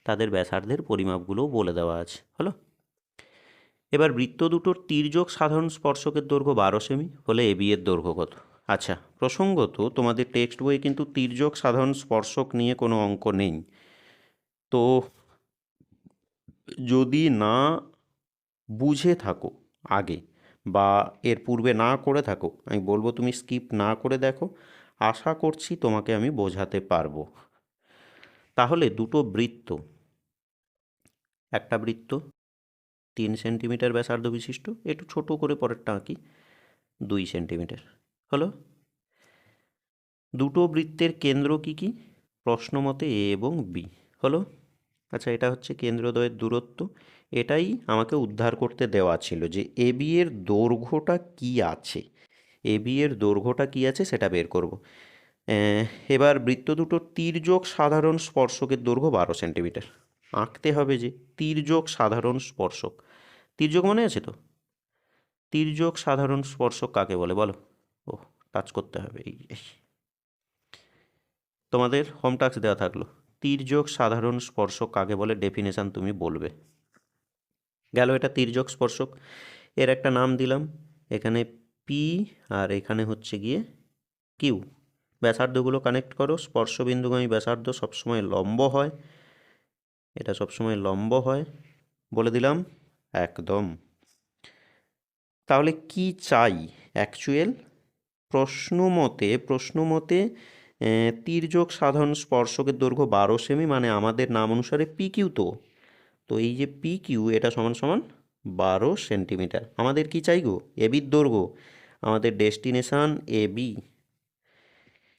তাদের ব্যাসার্ধের পরিমাপগুলোও বলে দেওয়া আছে, হলো। এবার বৃত্ত দুটোর তির্যক সাধারণ স্পর্শকের দৈর্ঘ্য 12 সেমি হলে AB এর দৈর্ঘ্য কত? আচ্ছা, প্রসঙ্গত তোমাদের টেক্সট বইয়ে কিন্তু তির্যক সাধারণ স্পর্শক নিয়ে কোনো অঙ্ক নেই। তো যদি না বুঝে থাকো আগে বা এর পূর্বে না করে থাকো, আমি বলবো তুমি স্কিপ না করে দেখো, আশা করছি তোমাকে আমি বোঝাতে পারবো। তাহলে দুটো বৃত্ত, একটা বৃত্ত 3 সেন্টিমিটার ব্যাসার্ধ বিশিষ্ট, একটু ছোট করে পরেরটা আঁকি, 2 সেন্টিমিটার, হলো। দুটো বৃত্তের কেন্দ্র কি কি? প্রশ্ন মতে A এবং B, হলো। আচ্ছা, এটা হচ্ছে কেন্দ্রদ্বয়ের দূরত্ব, এটাই আমাকে উদ্ধার করতে দেওয়া ছিল যে AB এর দৈর্ঘ্যটা কি আছে, AB এর দৈর্ঘ্যটা কি আছে সেটা বের করব। এবার বৃত্ত দুটো তির্যক সাধারণ স্পর্শকের দৈর্ঘ্য 12 সেন্টিমিটার আঁকতে হবে। যে তির্যক সাধারণ স্পর্শক, তির্যক মনে আছে তো? তির্যক সাধারণ স্পর্শক কাকে বলে বলো? ও, টাচ করতে হবে, এই তোমাদের হোম টাস্ক দেওয়া থাকলো, তির্যক সাধারণ স্পর্শক কাকে বলে ডেফিনেশন তুমি বলবে। গেল, এটা তির্যক স্পর্শক, এর একটা নাম দিলাম, এখানে পি আর এখানে হচ্ছে গিয়ে কিউ। ব্যাসার্ধগুলো কানেক্ট করো, স্পর্শবিন্দুগামী ব্যাসার্ধ সবসময় লম্ব হয়, এটা সবসময় লম্ব হয়, বলে দিলাম একদম। তাহলে কি চাই অ্যাকচুয়াল? প্রশ্ন মতে তির্যক সাধারণ স্পর্শকের দৈর্ঘ্য 12 সেমি, মানে আমাদের নাম অনুসারে পি কিউ। তো এই যে পি কিউ, এটা সমান সমান 12 সেন্টিমিটার। আমাদের কি চাই গো? এবির দৈর্ঘ্য, আমাদের ডেস্টিনেশান এবি।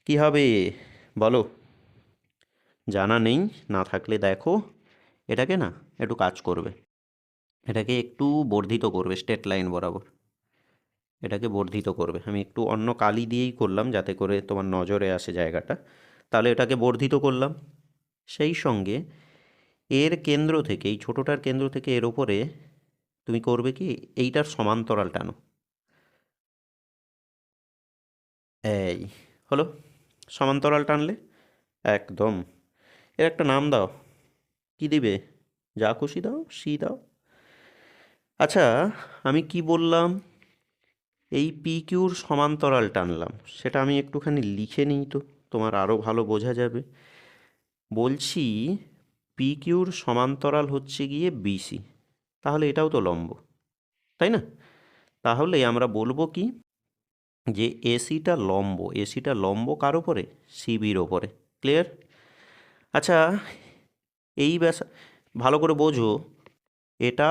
কি হবে বলো? জানা নেই, না থাকলে দেখো, এটাকে না একটু কাজ করবে, এটাকে একটু বর্ধিত করবে স্ট্রেট লাইন বরাবর, এটাকে বর্ধিত করবে। আমি একটু অন্য কালি দিয়েই করলাম যাতে করে তোমার নজরে আসে জায়গাটা। তাহলে এটাকে বর্ধিত করলাম, সেই সঙ্গে এর কেন্দ্র থেকে, এই ছোটোটার কেন্দ্র থেকে এর ওপরে তুমি করবে কি, এইটার সমান্তরাল টানো, এই হলো। সমান্তরাল টানলে একদম, এর একটা নাম দাও, কি দিবে? যা খুশি দাও, সি দাও। আচ্ছা, আমি কি বললাম? এই পি কিউর সমান্তরাল টানলাম, সেটা আমি একটুখানি লিখে নিই তো তোমার আরও ভালো বোঝা যাবে। বলছি পি কিউর সমান্তরাল হচ্ছে গিয়ে বিসি, তাহলে এটাও তো লম্ব, তাই না? তাহলে আমরা বলবো কি, যে এসিটা লম্ব, এসিটা লম্ব কার ওপরে? সিবির ওপরে। ক্লিয়ার? আচ্ছা, এই ব্যাস ভালো করে বোঝো, এটা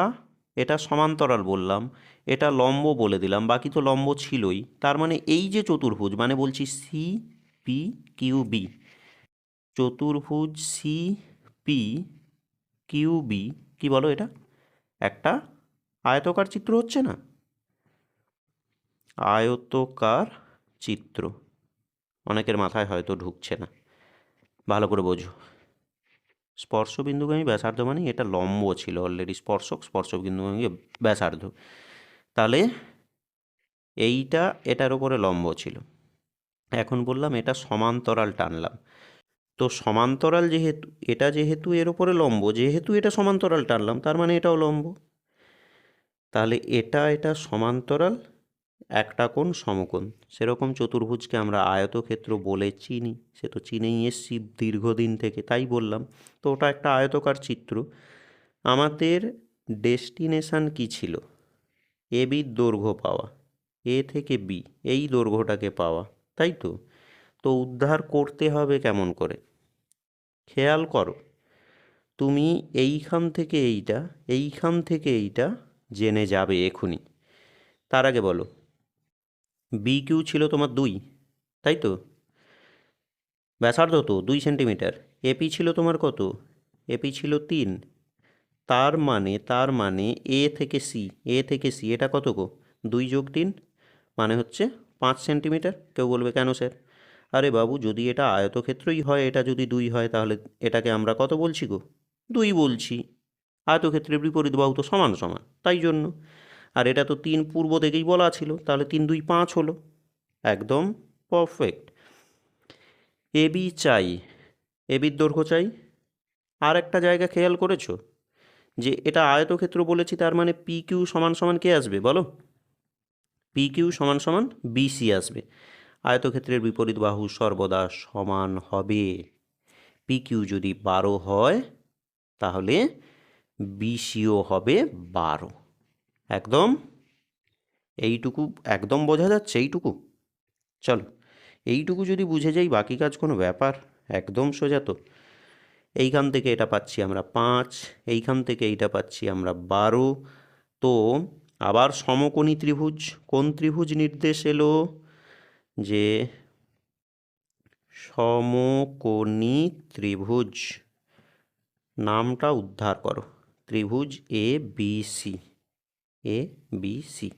এটা সমান্তরাল বললাম, এটা লম্ব বলে দিলাম, বাকি তো লম্ব ছিলই। তার মানে এই যে চতুর্ভুজ, মানে বলছি সি পি কিউ বি, চতুর্ভুজ সি পি কিউ বি, কী বলো এটা? একটা আয়তকার চিত্র হচ্ছে না? আয়তকার চিত্র, অনেকের মাথায় হয়তো ঢুকছে না, ভালো করে বোঝো। স্পর্শবিন্দুগামী ব্যাসার্ধ মানে এটা লম্ব ছিল অলরেডি, স্পর্শবিন্দুগামী ব্যাসার্ধ, তাহলে এইটা এটার উপরে লম্ব ছিল। এখন বললাম এটা সমান্তরাল টানলাম, তো সমান্তরাল যেহেতু, এটা যেহেতু এর উপরে লম্ব, যেহেতু এটা সমান্তরাল টানলাম, তার মানে এটাও লম্ব, তাহলে এটা সমান্তরাল, একটা কোণ সমকোণ, সেরকম চতুর্ভুজকে আমরা আয়তক্ষেত্র বলে চিনি, সে তো চিনেই এসছি দীর্ঘদিন থেকে, তাই বললাম। তো ওটা একটা আয়তকার চিত্র। আমাদের ডেস্টিনেশান কি ছিল? এ বির দৈর্ঘ্য পাওয়া, এ থেকে বি এই দৈর্ঘ্যটাকে পাওয়া, তাই তো। তো উদ্ধার করতে হবে কেমন করে? খেয়াল করো, তুমি এইখান থেকে এইটা, এইখান থেকে এইটা জেনে যাবে এখুনি। তার আগে বলো, বি কিউ ছিল তোমার 2, তাই তো? ব্যাসার্ধ তো 2 সেন্টিমিটার। এপি ছিল তোমার কত? এপি ছিল 3। তার মানে এ থেকে সি এটা কত গো? 2 + 3 মানে হচ্ছে 5 সেন্টিমিটার। কেউ বলবে কেন স্যার? আরে বাবু, যদি এটা আয়তক্ষেত্রই হয়, এটা যদি 2 হয়, তাহলে এটাকে আমরা কত বলছি গো? 2 বলছি। আয়তক্ষেত্রের বিপরীত বাহু তো সমান সমান, তাই জন্য। আর এটা তো 3 পূর্ব থেকেই বলা ছিল, তাহলে 3 2 5 হলো। একদম পারফেক্ট। এবি চাই, এবির দৈর্ঘ্য চাই। আর একটা জায়গা খেয়াল করেছো যে এটা আয়তক্ষেত্র বলেছি, তার মানে পি কিউ সমান সমান কে আসবে বলো? পি কিউ সমান সমান বিসি আসবে। আয়তক্ষেত্রের বিপরীত বাহু সর্বদা সমান হবে। পি কিউ যদি 12 হয়, তাহলে বিসিও হবে 12। একদম এইটুকু একদম বোঝা যাচ্ছে? এইটুকু চলো, এইটুকু যদি বুঝে যাই, বাকি কাজ কোনো ব্যাপার, একদম সোজা তো। এইখান থেকে এটা পাচ্ছি আমরা 5, এইখান থেকে এইটা পাচ্ছি আমরা 12। তো আবার সমকোণী ত্রিভুজ, কোন ত্রিভুজ নির্দেশ এলো? যে সমকোণী ত্রিভুজ, নামটা উদ্ধার করো। ত্রিভুজ A B C, A B C.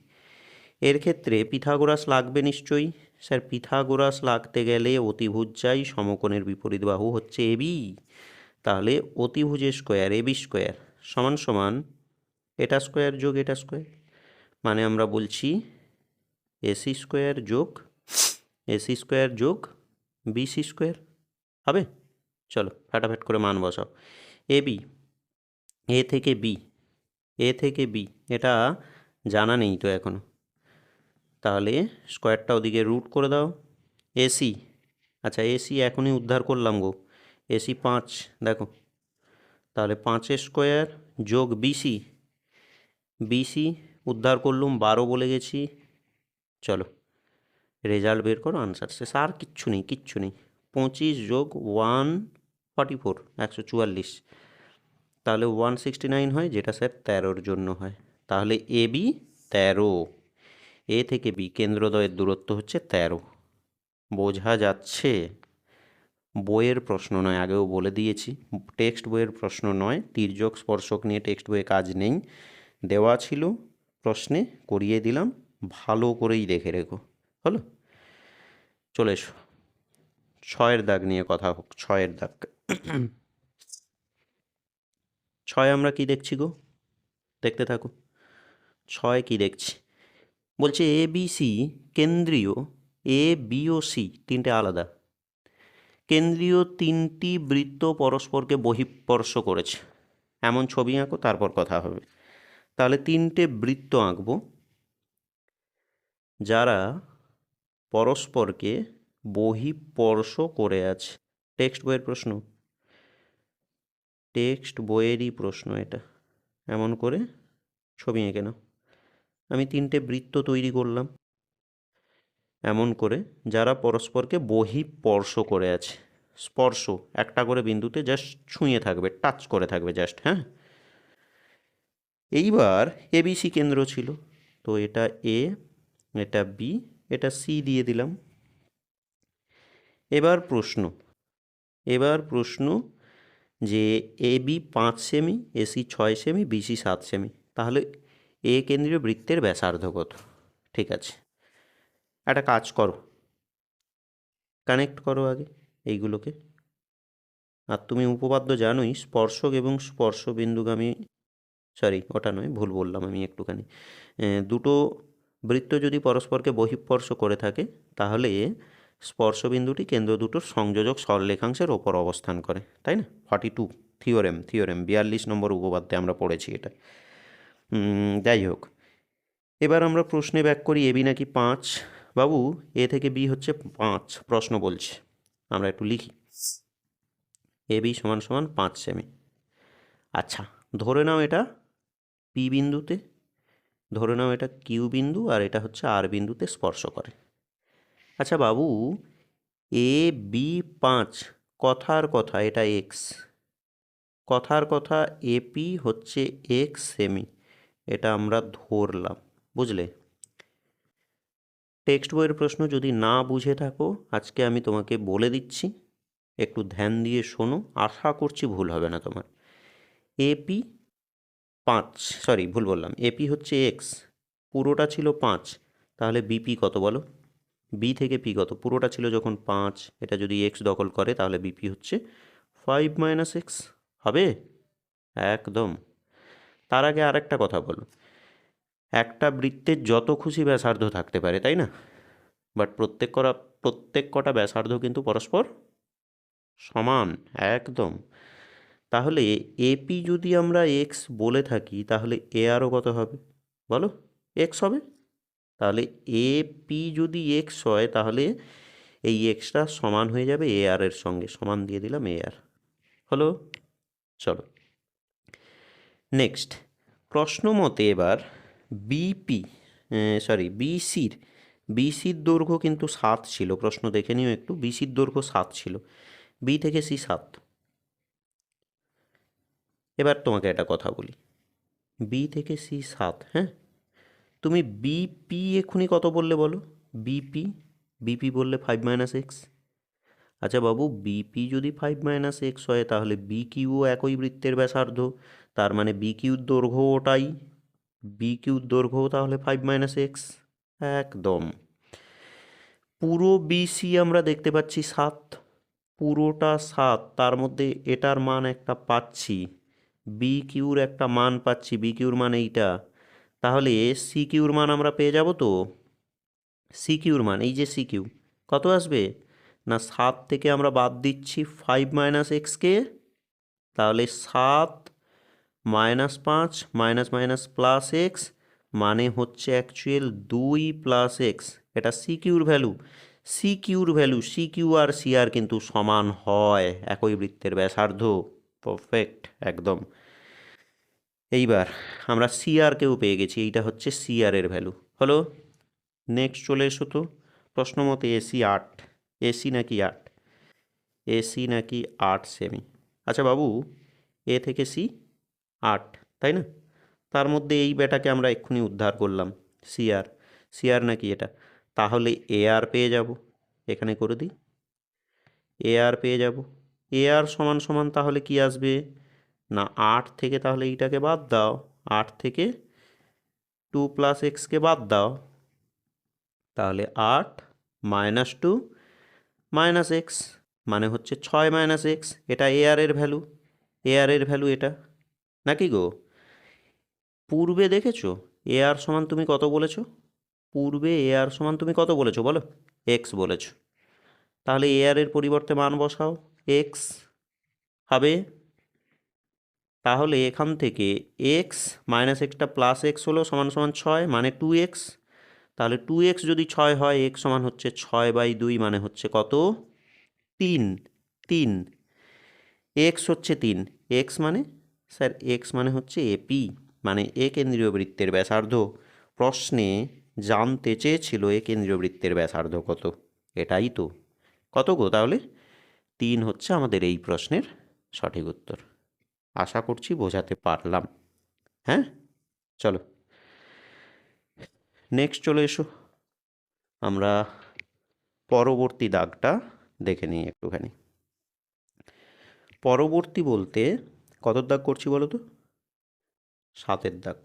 এর ক্ষেত্রে পিথাগোরাস লাগবে নিশ্চয়ই। স্যার, পিথাগোরাস লাগতে গেলে অতিভুজ চাই, সমকোণের বিপরীত বাহু হচ্ছে এ বি। তাহলে অতিভুজের স্কোয়ার এ বি স্কোয়ার সমান সমান এটা স্কোয়ার যোগ এটা স্কোয়ার, মানে আমরা বলছি এসি স্কোয়ার যোগ বিসি স্কোয়ার হবে। চলো ফাটাফাট করে মান বসাও। এ বি, এ থেকে বি, এটা জানা নেই তো এখনো, তাহলে স্কোয়ারটা ওদিকে রুট করে দাও। এসি, আচ্ছা এসি এখনই উদ্ধার করলাম গো, এসি 5, দেখো তাহলে 5 স্কোয়ার যোগ বিসি উদ্ধার করলুম, 12 বলে গেছি। চলো রেজাল্ট বের করো, আনসার শেষ, আর কিচ্ছু নেই। 25 যোগ 144, 144, তাহলে 169 হয়, যেটা স্যার 13-র জন্য হয়। তাহলে এ বি 13, এ থেকে বি কেন্দ্রদ্বয়ের দূরত্ব হচ্ছে 13। বোঝা যাচ্ছে? বইয়ের প্রশ্ন নয়, আগেও বলে দিয়েছি, টেক্সট বইয়ের প্রশ্ন নয়। তির্যক স্পর্শক নিয়ে টেক্সট বইয়ে কাজ নেই, দেওয়া ছিল প্রশ্নে করিয়ে দিলাম, ভালো করেই দেখে রেখো। হলো, চলে এসো 6-এর দাগ নিয়ে কথা হোক। 6-এর দাগ, 6 আমরা কি দেখছি গো? দেখতে থাকো। 6 কি দেখছি? বলছে এ বি সি কেন্দ্রীয়, এ বি ও সি তিনটে আলাদা কেন্দ্রীয় 3টি বৃত্ত পরস্পরকে বহিঃস্পর্শ করেছে, এমন ছবি আঁকো, তারপর কথা হবে। তাহলে 3টে বৃত্ত আঁকবো যারা পরস্পরকে বহিঃস্পর্শ করে আছে। টেক্সট বইয়েরই প্রশ্ন এটা। এমন করে ছবি এঁকে নাও। আমি 3টে বৃত্ত তৈরি করলাম এমন করে, যারা পরস্পরকে বহিঃস্পর্শ করে আছে। স্পর্শ একটা করে বিন্দুতে জাস্ট ছুঁয়ে থাকবে, টাচ করে থাকবে জাস্ট, হ্যাঁ। এইবার এবিসি কেন্দ্র ছিল, তো এটা এ, এটা বি, এটা সি দিয়ে দিলাম। এবার প্রশ্ন যে এ বি 5 সেমি, এসি 6 সেমি, বিসি 7 সেমি, তাহলে এ কেন্দ্রীয় বৃত্তের ব্যাসার্ধ কত? ঠিক আছে, একটা কাজ করো, কানেক্ট করো আগে এইগুলোকে। আর তুমি উপপাদ্য জানোই, স্পর্শক এবং স্পর্শবিন্দুগামী, সরি ওটা নয়, ভুল বললাম আমি একটুখানি। দুটো বৃত্ত যদি পরস্পরকে বহিঃস্পর্শ করে থাকে, তাহলে স্পর্শবিন্দুটি কেন্দ্র দুটোর সংযোজক সরলরেখাংশের ওপর অবস্থান করে, তাই না? 42 থিওরেম 42 নম্বর উপপাদ্যে আমরা পড়েছি এটা। যাই হোক, এবার আমরা প্রশ্নে ব্যাক করি এবি নাকি 5। বাবু, এ থেকে বি হচ্ছে 5, প্রশ্ন বলছে। আমরা একটু লিখি, এবি সমান সমান 5 সেমি। আচ্ছা, ধরে নাও এটা পি বিন্দুতে, ধরে নাও এটা কিউ বিন্দু, আর এটা হচ্ছে আর বিন্দুতে স্পর্শ করে। আচ্ছা বাবু, এ বি 5, কথার কথা এটা এক্স, কথার কথা এপি হচ্ছে এক্স সেমি, এটা আমরা ধরলাম, বুঝলে? টেক্সট বইয়ের প্রশ্ন যদি না বুঝে থাকো, আজকে আমি তোমাকে বলে দিচ্ছি, একটু ধ্যান দিয়ে শোনো, আশা করছি ভুল হবে না তোমার। এপি 5, সরি ভুল বললাম, এপি হচ্ছে এক্স, পুরোটা ছিল 5, তাহলে বিপি কত বলো? বি থেকে পি কত? পুরোটা ছিল যখন 5, এটা যদি এক্স দখল করে তাহলে বিপি হচ্ছে 5 মাইনাস এক্স, হবে? একদম। তার আগে আরেকটা কথা বলো, একটা বৃত্তের যত খুশি ব্যাসার্ধ থাকতে পারে, তাই না? বাট প্রত্যেক কটা ব্যাসার্ধ কিন্তু পরস্পর সমান, একদম। তাহলে এপি যদি আমরা এক্স বলে থাকি, তাহলে এ আরও কত হবে বলো? এক্স হবে। তাহলে এপি যদি এক্স হয়, তাহলে এই এক্সটা সমান হয়ে যাবে এ আর এর সঙ্গে, সমান দিয়ে দিলাম এ আর, হলো? চলো নেক্সট প্রশ্ন মতে এবার বিপি, বিসির দৈর্ঘ্য কিন্তু 7 ছিল, প্রশ্ন দেখে নিও একটু, বিসির দৈর্ঘ্য 7 ছিল, বি থেকে সি 7। এবার তোমাকে একটা কথা বলি, বি থেকে সি 7, হ্যাঁ, তুমি বিপি এক্ষুনি কত বললে বলো? বিপি, বিপি বললে 5 মাইনাস এক্স। আচ্ছা বাবু, বিপি যদি 5 মাইনাস এক্স হয়, তাহলে বি কিউও একই বৃত্তের ব্যাসার্ধ, তার মানে বি কিউর দৈর্ঘ্য ওটাই, বি কিউর দৈর্ঘ্য তাহলে 5 মাইনাস এক্স, একদম। পুরো বিসি আমরা দেখতে পাচ্ছি 7, পুরোটা 7, তার মধ্যে এটার মান একটা পাচ্ছি, বি কিউর একটা মান পাচ্ছি, বি কিউর মান এইটা, তাহলে সি কিউর মান আমরা পেয়ে যাব তো? সি কিউর মান, এই যে সি কিউ কত আসবে না, 7 থেকে আমরা বাদ দিচ্ছি 5 মাইনাস এক্সকে, তাহলে 7 minus 5 minus minus plus X, মানে হচ্ছে অ্যাকচুয়াল 2 প্লাস এক্স, এটা সি কিউর ভ্যালু। সি কিউর ভ্যালু, সি কিউ আর সি আর কিন্তু সমান হয়, একই বৃত্তের ব্যাসার্ধ, পারফেক্ট একদম। এইবার আমরা সি আরকেও পেয়ে গেছি, এইটা হচ্ছে সি আর এর ভ্যালু, হলো? নেক্সট চলে এসো তো, প্রশ্ন মতে এসি 8, এসি নাকি 8, এসি নাকি 8 সেমি। আচ্ছা বাবু, এ থেকে সি 8, তাই না? তার মধ্যে এই বেটাকে আমরা এক্ষুনি উদ্ধার করলাম, সিআর, সিআর নাকি এটা, তাহলে এ আর পেয়ে যাব, এখানে করে দিই, এ আর পেয়ে যাব। এ আর সমান সমান তাহলে কি আসবে না, 8 থেকে তাহলে এইটাকে বাদ দাও, 8 থেকে 2 প্লাস এক্সকে বাদ দাও, তাহলে 8 মাইনাস 2 মাইনাস এক্স, মানে হচ্ছে 6 মাইনাস এক্স, এটা এ আর এর ভ্যালু, এ আর এর ভ্যালু এটা, নাকি গো? পূর্বে দেখেছো এ আর সমান তুমি কত বলেছো? পূর্বে এ আর সমান তুমি কত বলেছো বলো? এক্স বলেছো, তাহলে এ আর এর পরিবর্তে মান বসাও, এক্স হবে। তাহলে এখান থেকে x minus extra plus x হলো সমান সমান 6, মানে 2x, তাহলে 2x যদি 6 হয়, এক্স সমান হচ্ছে 6/2, মানে হচ্ছে কত? 3, 3, এক্স হচ্ছে 3, এক্স মানে, স্যার এক্স মানে হচ্ছে এপি, মানে এ কেন্দ্রীয় বৃত্তের ব্যাসার্ধ। প্রশ্নে জানতে চেয়েছিল এ কেন্দ্রীয় বৃত্তের ব্যাসার্ধ কত, এটাই তো। কত গো তাহলে? 3 হচ্ছে আমাদের এই প্রশ্নের সঠিক উত্তর। আশা করছি বোঝাতে পারলাম, হ্যাঁ? চলো নেক্সট চলে এসো, আমরা পরবর্তী দাগটা দেখে নিই একটুখানি। পরবর্তী বলতে কত দাগ করছি বলো তো? 7-এর দাগ।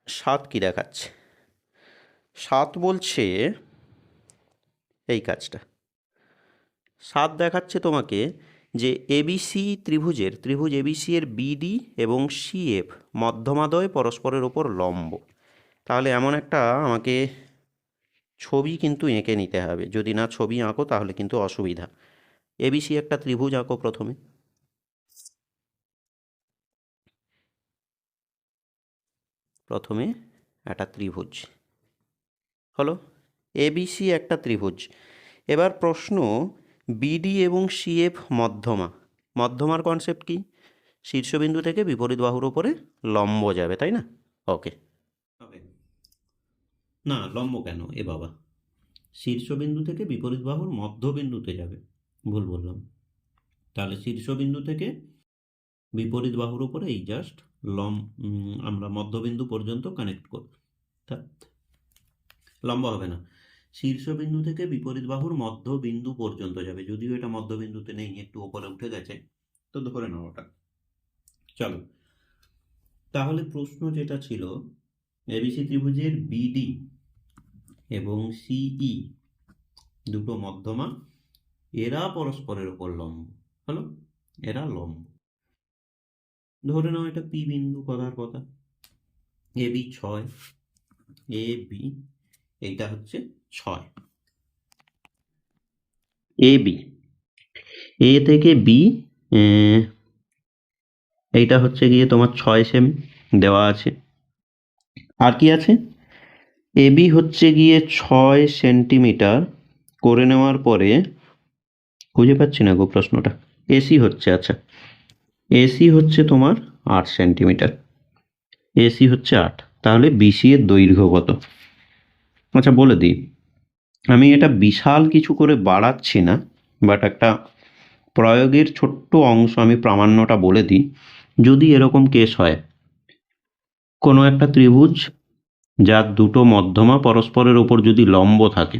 7 কি দেখাচ্ছে? 7 বলছে এই কাজটা, 7 দেখাচ্ছে তোমাকে যে এবিসি ত্রিভুজ এবিসি এর বিডি এবং সিএফ মধ্যমাদয় পরস্পরের ওপর লম্ব। তাহলে এমন একটা আমাকে ছবি কিন্তু এঁকে নিতে হবে, যদি না ছবি আঁকো তাহলে কিন্তু অসুবিধা। এবিসি একটা ত্রিভুজ আঁকো প্রথমে, প্রথমে একটা ত্রিভুজ হলো, এবিসি একটা ত্রিভুজ। এবার প্রশ্ন, বিডি এবং সিএফ মধ্যমা। মধ্যমার কনসেপ্ট কি? শীর্ষবিন্দু থেকে বিপরীত বাহুর ওপরে লম্ব যাবে, তাই না? ওকে, না লম্ব কেন এ বাবা, শীর্ষবিন্দু থেকে বিপরীত বাহুর মধ্যবিন্দুতে যাবে, ভুল বললাম। তাহলে শীর্ষবিন্দু থেকে বিপরীত বাহুর উপরে এই জাস্ট আমরা মধ্যবিন্দু পর্যন্ত কানেক্ট করব, লম্ব হবে না। শীর্ষবিন্দু থেকে বিপরীত বাহুর মধ্যবিন্দু পর্যন্ত যাবে, যদিও এটা মধ্যবিন্দুতে নেই, একটু উপরে উঠে গেছে, তো ধরে নাও ওটা। চলো, তাহলে প্রশ্ন যেটা ছিল, এবিসি ত্রিভুজের বিডি এবং সিই দুটো মধ্যমা, এরা পরস্পরের উপর লম্ব হলো, এরা লম্ব। ধরে নাও এটা পি বিন্দু, কথার কথা, এ বি 6, এ বি এইটা হচ্ছে 6, এ বি, এ থেকে বি এইটা হচ্ছে গিয়ে তোমার 6 সেমি দেওয়া আছে। আর কি আছে? এ বি হচ্ছে গিয়ে 6 সেন্টিমিটার করে নেওয়ার পরে, খুঁজে পাচ্ছি না গো প্রশ্নটা, এসি হচ্ছে, আচ্ছা এসি হচ্ছে তোমার 8 সেন্টিমিটার, এসি হচ্ছে 8, তাহলে বিসি এর দৈর্ঘ্য কত? আচ্ছা বলে দিই, আমি এটা বিশাল কিছু করে বাড়াচ্ছি না, বাট একটা প্রয়োগের ছোট্ট অংশ আমি প্রামাণ্যটা বলে দিই। যদি এরকম কেস হয়, কোনো একটা ত্রিভুজ যার দুটো মধ্যমা পরস্পরের ওপর যদি লম্ব থাকে,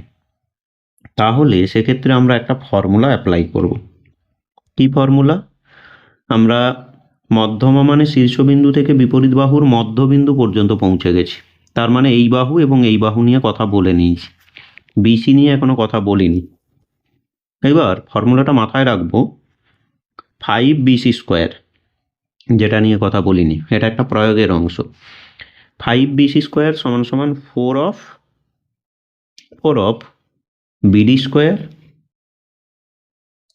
তাহলে সেক্ষেত্রে আমরা একটা ফর্মুলা অ্যাপ্লাই করব। কি ফর্মুলা? আমরা মধ্যমা মানে শীর্ষবিন্দু থেকে বিপরীত বাহুর মধ্যবিন্দু পর্যন্ত পৌঁছে গেছি, তার মানে এই বাহু এবং এই বাহু নিয়ে কথা বলে নিয়েছি, বিসি নিয়ে এখনো কথা বলিনি। এবার ফর্মুলাটা মাথায় রাখবো, 5BC স্কোয়ার, যেটা নিয়ে কথা বলিনি, এটা একটা প্রয়োগের অংশ। 5BC স্কোয়ার সমান সমান 4 অফ বিডি স্কোয়ার,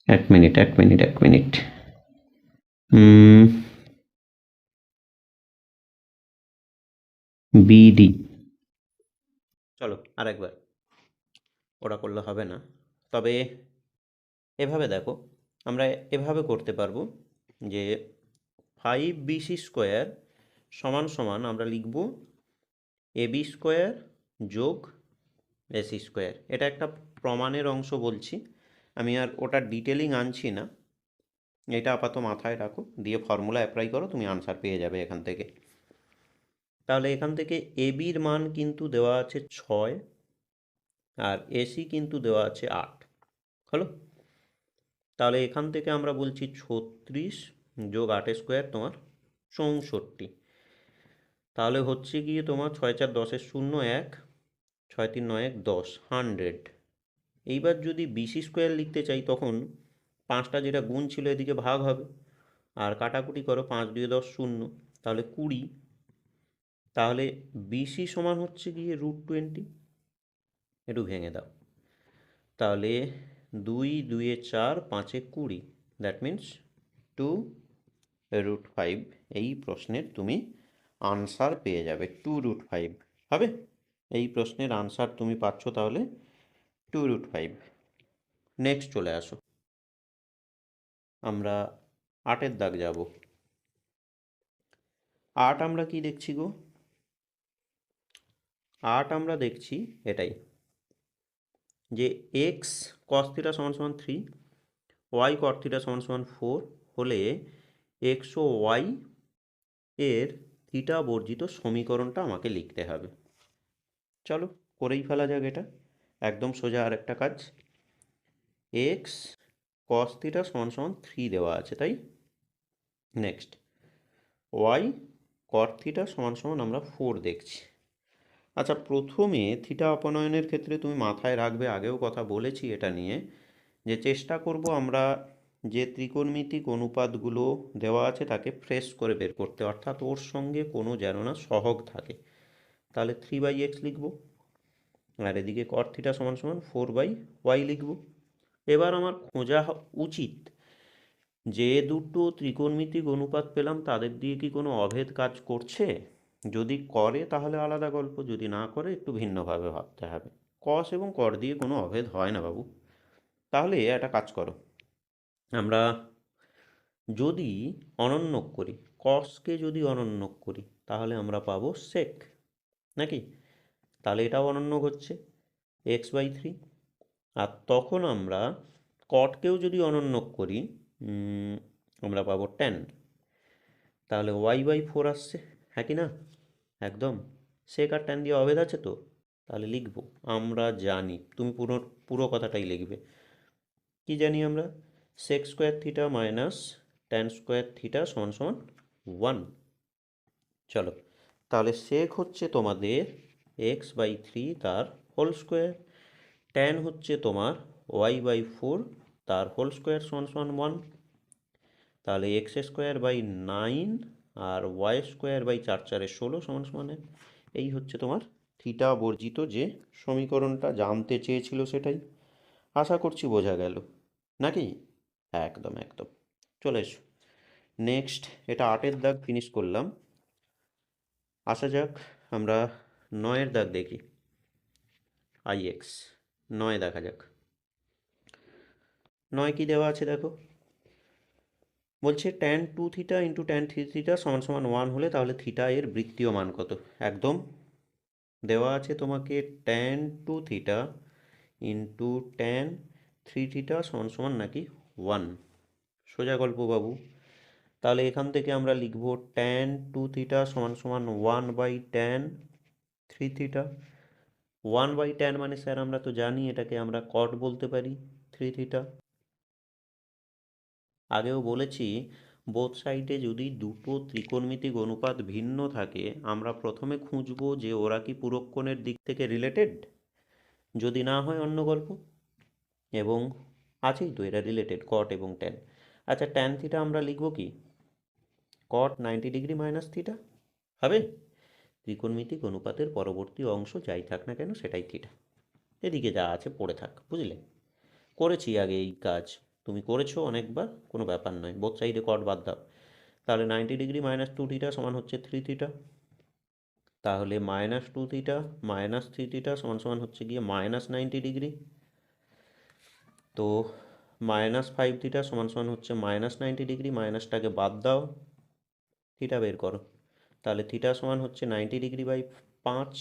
এক মিনিট, বিডি, চলো আরেকবার, ওটা করলে হবে না, তবে এভাবে দেখো, আমরা এভাবে করতে পারবো যে 5BC স্কোয়ার সমান সমান আমরা লিখব এবি স্কোয়ার যোগ এসি স্কোয়ার। এটা একটা প্রমাণের অংশ বলছি, আমি আর ওটার ডিটেলিং আনছি না, এটা আপাতত মাথায় রাখো, দিয়ে ফর্মুলা অ্যাপ্লাই করো, তুমি আনসার পেয়ে যাবে এখান থেকে। তাহলে এখান থেকে এবির মান কিন্তু দেওয়া আছে 6, আর এসি কিন্তু দেওয়া আছে 8, হলো। তাহলে এখান থেকে আমরা বলছি 36 যোগ 8 স্কোয়ার তোমার 64, তাহলে হচ্ছে গিয়ে তোমার 6 4 10 0 1, 6 3 9 1 10, 100। এইবার যদি বিসি স্কোয়ার লিখতে চাই, তখন 5টা যেটা গুণ ছিল এদিকে ভাগ হবে, আর কাটাকুটি করো, 5 2 10 0, তাহলে 20, তাহলে বিসি সমান হচ্ছে গিয়ে √20, একটু ভেঙে দাও, তাহলে 2 2 4 5 20, দ্যাট মিন্স 2√5। এই প্রশ্নের তুমি আনসার পেয়ে যাবে, 2√5 হবে। এই প্রশ্নের আনসার তুমি পাচ্ছ তাহলে 2√5। নেক্সট চলে আসো, আমরা 8-এর দাগ যাব। 8 আমরা কি দেখছি গো? 8 আমরা দেখছি এটাই, যে এক্স কস থিটা সমান সমান 3, ওয়াই কট থিটা সমান সমান 4 হলে এক্স ও ওয়াই এর থিটা বর্জিত সমীকরণটা আমাকে লিখতে হবে। চলো করেই ফেলা যাক, এটা একদম সোজা আর একটা কাজ। এক্স কস থিটা সমান সমান 3 দেওয়া আছে, তাই নেক্সট ওয়াই কট থিটা সমান সমান আমরা 4 দেখছি। আচ্ছা, প্রথমে থিটা অপনয়নের ক্ষেত্রে তুমি মাথায় রাখবে, আগেও কথা বলেছি এটা নিয়ে, যে চেষ্টা করব আমরা যে ত্রিকোণমিতিক অনুপাতগুলো দেওয়া আছে তাকে ফ্রেশ করে বের করতে, অর্থাৎ ওর সঙ্গে কোনো যেন না সহগ থাকে। তাহলে 3/x লিখব, আর এদিকে কট থিটা সমান সমান 4/y লিখব। এবার আমার খোঁজা উচিত যে দুটো ত্রিকোণমিতিক অনুপাত পেলাম তাদের দিয়ে কি কোনো অভেদ কাজ করছে, যদি করে তাহলে আলাদা গল্প, যদি না করে একটু ভিন্নভাবে ভাবতে হবে। কস এবং কর দিয়ে কোনো অভেদ হয় না বাবু। তাহলে একটা কাজ করো, আমরা যদি অনন্যক করি, কসকে যদি অনন্যক করি তাহলে আমরা পাবো সেক, নাকি? তাহলে এটাও অনন্যক হচ্ছে x/3। আর তখন আমরা কটকেও যদি অনন্যক করি আমরা পাবো 10, তাহলে y/4 আসছে, হ্যাঁ কি না? একদম। সেক আর ট্যান দিয়ে অভেদ আছে তো, তাহলে লিখবো, আমরা জানি, তুমি পুরো পুরো কথাটাই লিখবে। কি জানি আমরা? Sec square theta minus tan square theta সমান সমান 1। চলো, তাহলে সেক হচ্ছে তোমাদের x/3 তার হোল স্কোয়ার, ট্যান হচ্ছে তোমার y/4 তার হোল স্কোয়ার সমান সমান 1। তাহলে x²/9 আর y²/4 সমান সমান 1। এই হচ্ছে তোমার থিটা বর্জিত যে সমীকরণটা জানতে চেয়েছিল সেটাই। আশা করছি বোঝা গেল, নাকি? একদম একদম। চলে এসো নেক্সট, এটা 8-এর দাগ ফিনিশ করলাম। আসা যাক আমরা 9-এর দাগ দেখি। ix 9 দেখা যাক। 9 কি দেওয়া আছে দেখো, বলছে tan2θ ইন্টু tan3θ সমান সমান 1 হলে তাহলে থিটা এর বৃত্তীয় মান কত? একদম দেওয়া আছে তোমাকে tan2θ ইন্টু tan3θ সমান সমান নাকি 1। সোজা গল্প বাবু। তাহলে এখান থেকে আমরা লিখব tan2θ সমান সমান 1/tan3θ। 1/tan মানে স্যার আমরা তো জানি এটাকে আমরা কট বলতে পারি 3θ। আগেও বলেছি, বোথ সাইডে যদি দুটো ত্রিকোণমিতিক অনুপাত ভিন্ন থাকে আমরা প্রথমে খুঁজব যে ওরা কি পূরক কোণের দিক থেকে রিলেটেড, যদি না হয় অন্য গল্প। এবং আছেই তো এরা রিলেটেড, কট এবং ট্যান। আচ্ছা, ট্যান থিটা আমরা লিখব কি? কট 90° মাইনাস থিটা হবে। ত্রিকোণমিতিক অনুপাতের পরবর্তী অংশ যাই থাক না কেন সেটাই থিটা। এদিকে যা আছে পড়ে থাক, বুঝলে? করেছি আগে এই কাজ, তুমি করেছো অনেকবার, কোনো ব্যাপার নয়। বোথ সাইডে কট বাদ দাও। তাহলে 90° মাইনাস 2θ সমান হচ্ছে 3θ। তাহলে -2θ মাইনাস 3θ সমান সমান হচ্ছে গিয়ে -90°। তো -5θ সমান সমান হচ্ছে -90°। মাইনাসটাকে বাদ দাও, থিটা বের করো। তাহলে থিটা সমান হচ্ছে 90°/5।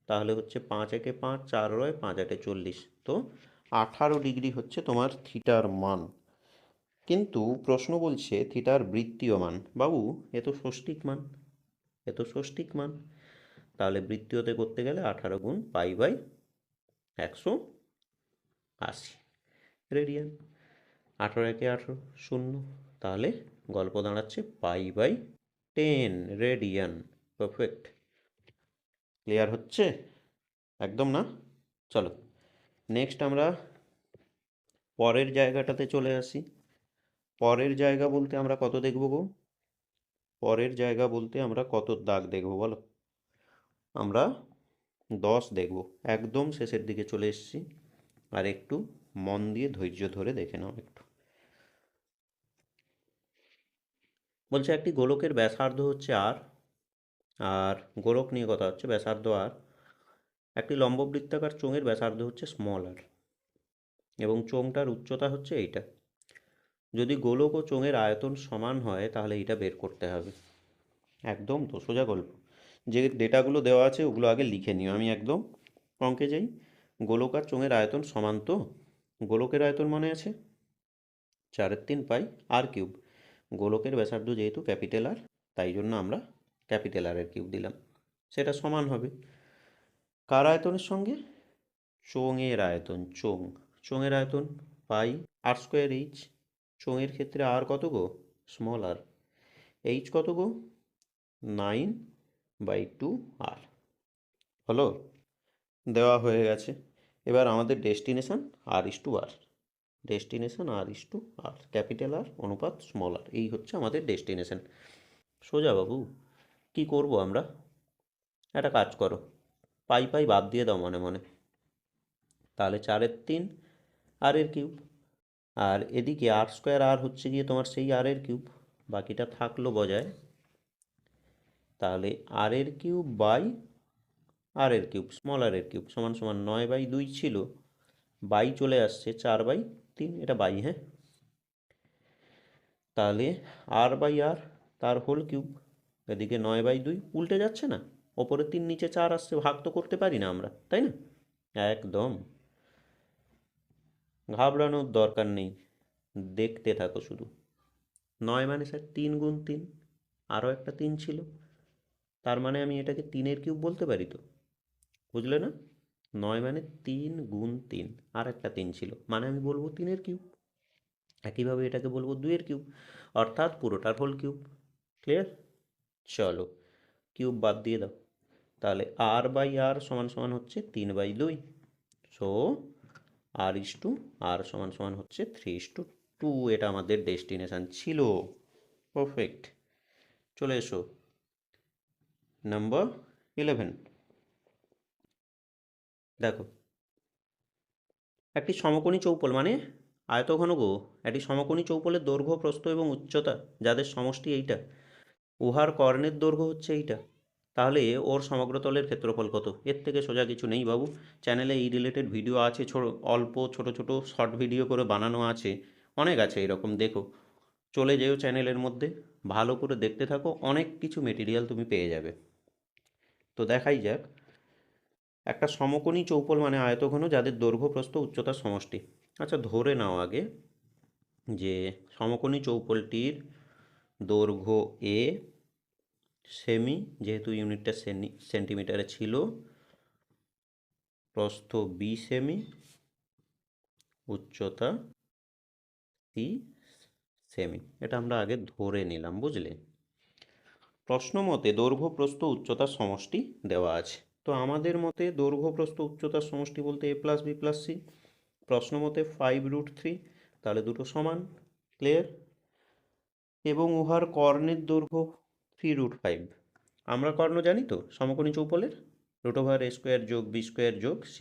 তাহলে হচ্ছে 5 একে 5, 4 রয় 5 8 40। তো 18° হচ্ছে তোমার থিটার মান। কিন্তু প্রশ্ন বলছে থিটার বৃত্তীয় মান। বাবু এ তো ষষ্ঠিক মান, এ তো ষষ্ঠিক মান। তাহলে বৃত্তীয়তে করতে গেলে 18 গুণ π/180 রেডিয়ান। 18 একে 18 শূন্য, তাহলে গল্প দাঁড়াচ্ছে π/10 রেডিয়ান। পারফেক্ট। ক্লিয়ার হচ্ছে? একদম না? চলো নেক্সট আমরা পরের জায়গাটাতে চলে আসি। পরের জায়গা বলতে আমরা কত দেখব গো? পরের জায়গা বলতে আমরা কত দাগ দেখব বলো? আমরা 10 দেখব। একদম শেষের দিকে চলে এসেছি, আর একটু মন দিয়ে ধৈর্য ধরে দেখে নাও একটু। বলছে একটি গোলকের ব্যাসার্ধ হচ্ছে আর, আর গোলক নিয়ে কথা হচ্ছে, ব্যাসার্ধ আর। একটি লম্ববৃত্তাকার চোঙের ব্যাসার্ধ হচ্ছে স্মল আর, এবং চোঙটার উচ্চতা হচ্ছে এইটা। যদি গোলক ও চোঙের আয়তন সমান হয় তাহলে এইটা বের করতে হবে। একদম তো সোজা গল্প। যে ডেটাগুলো দেওয়া আছে ওগুলো আগে লিখে নিও, আমি একদম অঙ্কে যাই। গোলক আর চোঙের আয়তন সমান তো, গোলকের আয়তন মনে আছে 4/3πr³। গোলকের ব্যাসার্ধ যেহেতু ক্যাপিটাল আর, তাই জন্য আমরা ক্যাপিটাল আর এর কিউব দিলাম। সেটা সমান হবে কার আয়তনের সঙ্গে? চোঙের আয়তন। চোঙের আয়তন πr²h। চোঙের ক্ষেত্রে আর কত গো? স্মল আর। এইচ কত গো? 9/2r। হলো? দেওয়া হয়ে গেছে। এবার আমাদের destination r/r। Destination r/r, capital আর অনুপাত স্মল আর, এই হচ্ছে আমাদের ডেস্টিনেশন। সোজা বাবু। কি করব আমরা? একটা কাজ করো, পাই বাদ দিয়ে দাও মনে মনে। তাহলে 4/3 r³। আর এদিকে r² হচ্ছে গিয়ে তোমার সেই r³ বাকিটা থাকলো বজায়। তাহলে আর এর কিউব বাই আর এর কিউব, স্মল আর এর কিউব সমান সমান 9/2 ছিল, বাই চলে আসছে 4/3, এটা বাই, হ্যাঁ। তাহলে আর বাই আর তার হোল কিউব, এদিকে 9/2 উল্টে যাচ্ছে না, ওপরে 3 নিচে 4 আসছে, ভাগ তো করতে পারি না আমরা, তাই না? একদম ঘাবড়ানোর দরকার নেই, দেখতে থাকো শুধু। 9 মানে স্যার 3 × 3, আরও একটা 3 ছিল, তার মানে আমি এটাকে 3-এর কিউব বলতে পারি তো, বুঝলে না? 9 মানে 3 × 3, আর একটা 3 ছিল, মানে আমি বলবো 3-এর কিউব। একইভাবে এটাকে বলবো 2-এর কিউব, অর্থাৎ পুরোটার হোল কিউব। ক্লিয়ার? চলো কিউব বাদ দিয়ে দাও, তাহলে আর বাই আর সমান সমান হচ্ছে 3/2। সো আর সমান সমান হচ্ছে 3:2, এটা আমাদের ডেস্টিনেশান ছিল। পারফেক্ট। চলে এসো নাম্বার 11। দেখো, একটি সমকোণী চৌপল মানে আয়তঘনক, একটি সমকোণী চৌপলের দৈর্ঘ্য, প্রস্থ এবং উচ্চতা যাদের সমষ্টি এইটা, উহার কর্ণের দৈর্ঘ্য হচ্ছে এইটা, তাহলে ওর সমগ্র তলের ক্ষেত্রফল কত? এর থেকে সোজা কিছু নেই বাবু। চ্যানেলে এই রিলেটেড ভিডিও আছে, অল্প ছোট ছোট শর্ট ভিডিও করে বানানো আছে, অনেক আছে এরকম, দেখো, চলে যেও চ্যানেলের মধ্যে, ভালো করে দেখতে থাকো, অনেক কিছু মেটেরিয়াল তুমি পেয়ে যাবে। তো দেখাই যাক, একটা সমকোণী চৌপল মানে আয়তঘন যাদের দৈর্ঘ্য, প্রস্থ, উচ্চতার সমষ্টি। আচ্ছা, ধরে নাও আগে যে সমকোণী চৌপলটির দৈর্ঘ্য এ সেমি, যেহেতু ইউনিটটা সেন্টিমিটারে ছিল, প্রস্থ বি সেমি, উচ্চতা সি সেমি, এটা আমরা আগে ধরে নিলাম, বুঝলে? প্রশ্ন মতে দৈর্ঘ্য, প্রস্থ, উচ্চতার সমষ্টি দেওয়া আছে। তো আমাদের মতে দৈর্ঘ্য, প্রস্থ, উচ্চতার সমষ্টি বলতে a+b+c, প্রশ্ন মতে 5√3, তাহলে দুটো সমান। ক্লিয়ার? এবং উহার কর্ণের দৈর্ঘ্য 3√5। আমরা কর্ণ জানি তো সমকোণী চৌপলের, √a² যোগ b² যোগ c²,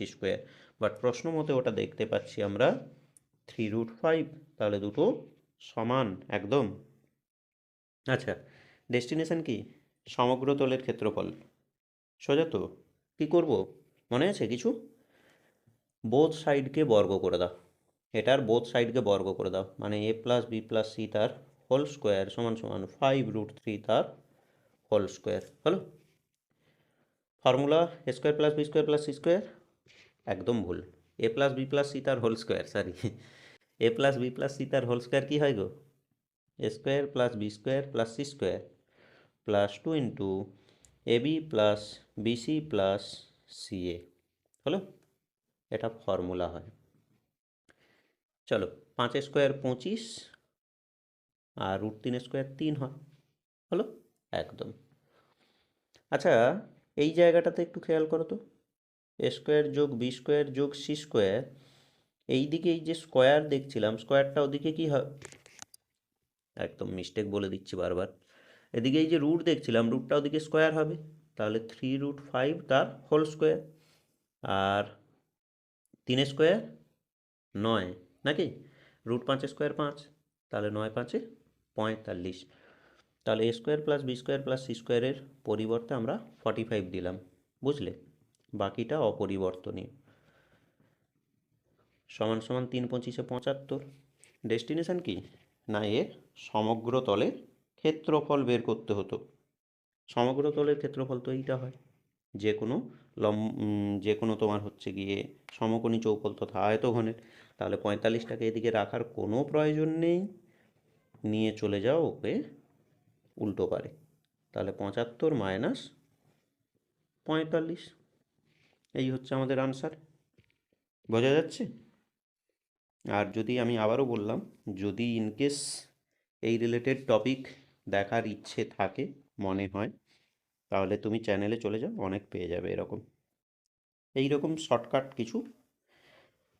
বাট প্রশ্ন মতে ওটা দেখতে পাচ্ছি আমরা 3√5, তাহলে দুটো সমান একদম। আচ্ছা, ডেস্টিনেশন কি? সমগ্র তলের ক্ষেত্রফল। সোজা তো, কী করব মনে আছে কিছু? বোথ সাইডকে বর্গ করে দাও, এটার বোথ সাইডকে বর্গ করে দাও, মানে a+b+c তার হোল স্কোয়ার সমান সমান 5√3 তার হোল স্কোয়ার। হলো? ফর্মুলা a² + b² + c², একদম ভুল। a+b+c তার হোল স্কোয়ার, সরি, a+b+c তার হোল স্কোয়ার কী হয় গো? a² + b² + c² +2 × ab + bc + ca। হলো? এটা ফর্মুলা হয়। চলো, 5² 25 আর √3² 3 হয়। হলো? একদম। আচ্ছা, এই জায়গাটাতে একটু খেয়াল করো তো, a² যোগ b² যোগ c², এই দিকে এই যে স্কোয়ার দেখছিলাম, স্কোয়ারটা ওদিকে কি হয়? একদম মিস্টেক বলে দিচ্ছি বারবার, এদিকে এই যে রুট দেখছিলাম, রুটটা ওদিকে স্কোয়ার হবে, তাহলে 3√5 তার হোল স্কোয়ার, আর 3² 9, নাকি? √5² 5, তাহলে 9×5 = 45। তাহলে a² + b² + c² পরিবর্তে আমরা 45 দিলাম, বুঝলে? বাকিটা অপরিবর্তনীয়। সমান সমান 3×5 = 75। ডেস্টিনেশন কি? না, এর সমগ্র তলের ক্ষেত্রফল বের করতে হতো। সমগ্র তলের ক্ষেত্রফল তো এইটা হয়, যে কোনো যে কোনো তোমার হচ্ছে গিয়ে সমকোণী চৌপল তথা আয়তঘনের। তাহলে 45টাকে এদিকে রাখার কোনো প্রয়োজন নেই, নিয়ে চলে যাও ওকে উল্টো পারে, তাহলে 75 - 45, এই হচ্ছে আমাদের আনসার। বোঝা যাচ্ছে? আর যদি আমি আবারও বললাম, যদি ইনকেস এই রিলেটেড টপিক দেখার ইচ্ছে থাকে, মনে হয়, তাহলে তুমি চ্যানেলে চলে যাও, অনেক পেয়ে যাবে এরকম, এই রকম শর্টকাট কিছু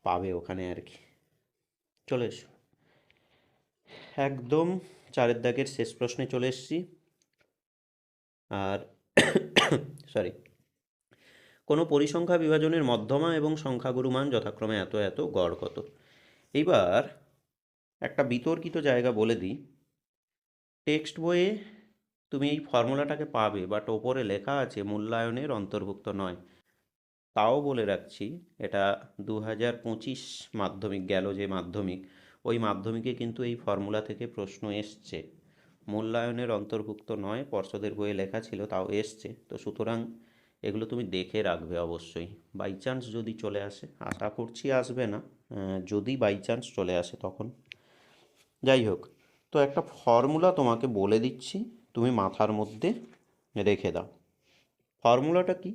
পাবে ওখানে আর কি। চলে এসো, একদম 4 দাগের শেষ প্রশ্নে চলে এসেছি। আর সরি, কোনো পরিসংখ্যা বিভাজনের মধ্যমা এবং সংখ্যাগুরু মান যথাক্রমে এত এত, গড় কত? এইবার একটা বিতর্কিত জায়গা বলে দিই, টেক্সট বইয়ে তুমি এই ফর্মুলাটাকে পাবে, বাট ওপরে লেখা আছে মূল্যায়নের অন্তর্ভুক্ত নয়। তাও বলে রাখছি, এটা 2025 মাধ্যমিক গেল যে মাধ্যমিক, ওই মাধ্যমিকে কিন্তু এই ফর্মুলা থেকে প্রশ্ন এসছে। মূল্যায়নের অন্তর্ভুক্ত নয়, পর্ষদের বইয়ে লেখা ছিল, তাও এসছে। তো সুতরাং এগুলো তুমি দেখে রাখবে অবশ্যই। বাই চান্স যদি চলে আসে, আশা করছি আসবে না, যদি বাই চান্স চলে আসে তখন। যাই হোক, তো একটা ফর্মুলা তোমাকে বলে দিচ্ছি, তুমি মাথার মধ্যে রেখে দাও। ফর্মুলাটা কি?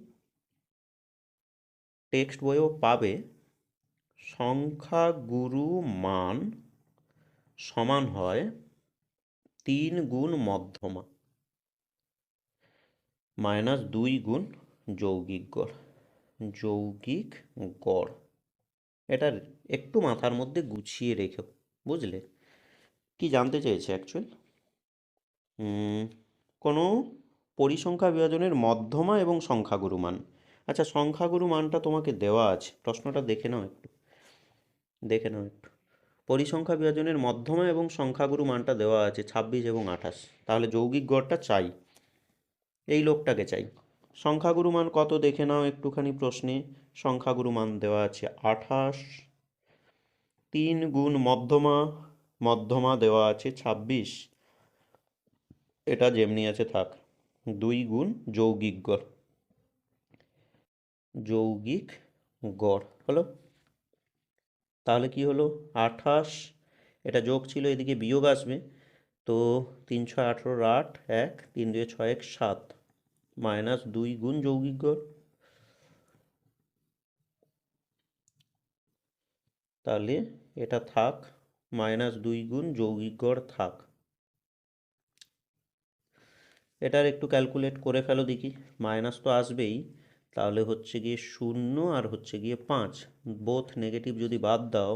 টেক্সট বইও পাবে। সংখ্যাগুরু মান সমান হয় 3 গুণ মধ্যমা মাইনাস 2 গুণ যৌগিক গড়। যৌগিক গড়, এটা একটু মাথার মধ্যে গুছিয়ে রেখো, বুঝলে? কি জানতে চেয়েছে অ্যাকচুয়াল? কোনো পরিসংখ্যা বিভাজনের মধ্যমা এবং সংখ্যাগুরু মান। আচ্ছা, সংখ্যাগুরু মানটা তোমাকে দেওয়া আছে, প্রশ্নটা দেখে নাও একটু, দেখে নাও একটু। পরিসংখ্যা বিভাজনের মধ্যমা এবং সংখ্যাগুরু মানটা দেওয়া আছে 26 এবং 28। তাহলে যৌগিক গড়টা চাই, এই লোকটাকে চাই। সংখ্যাগুরু মান কত দেখে নাও একটুখানি প্রশ্নে। সংখ্যাগুরু মান দেওয়া আছে 28। 3 গুণ মধ্যমা, মধ্যমা দেওয়া আছে 26, এটা যেমনি আছে থাক। 2 গুণ যৌগিক গড়, যৌগিক গড় হলো। তাহলে কি হলো? 28, এটা যোগ ছিল, এদিকে বিয়োগ আসবে। তো 3 6 18 8, 1 3 2 6 1 7, মাইনাস 2 গুণ যৌগিক গড়। তাহলে এটা থাক, মাইনাস 2 গুণ যৌগিক গড় থাক। এটার একটু ক্যালকুলেট করে ফেলো দেখি, মাইনাস তো আসবেই। তাহলে হচ্ছে গিয়ে 0 আর হচ্ছে গিয়ে 5, বোথ নেগেটিভ যদি বাদ দাও,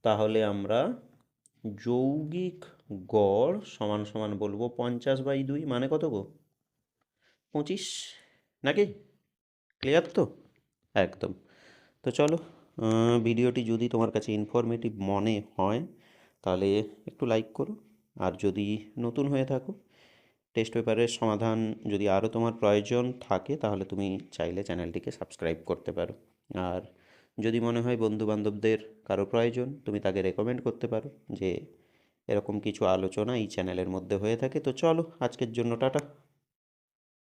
তাহলে আমরা যৌগিক গড় সমান সমান বলবো 50/2, মানে কত গো? 25, নাকি? ক্লিয়ার তো? একদম। তো চলো, ভিডিওটি যদি তোমার কাছে ইনফরমেটিভ মনে হয় তাহলে একটু লাইক করো। আর যদি নতুন হয়ে থাকো, টেস্ট পেপারের সমাধান যদি আরও তোমার প্রয়োজন থাকে, তাহলে তুমি চাইলে চ্যানেলটিকে সাবস্ক্রাইব করতে পারো। আর যদি মনে হয় বন্ধুবান্ধবদের কারো প্রয়োজন, তুমি তাকে রেকমেন্ড করতে পারো যে এরকম কিছু আলোচনা এই চ্যানেলের মধ্যে হয়ে থাকে। তো চলো, আজকের জন্য টাটা।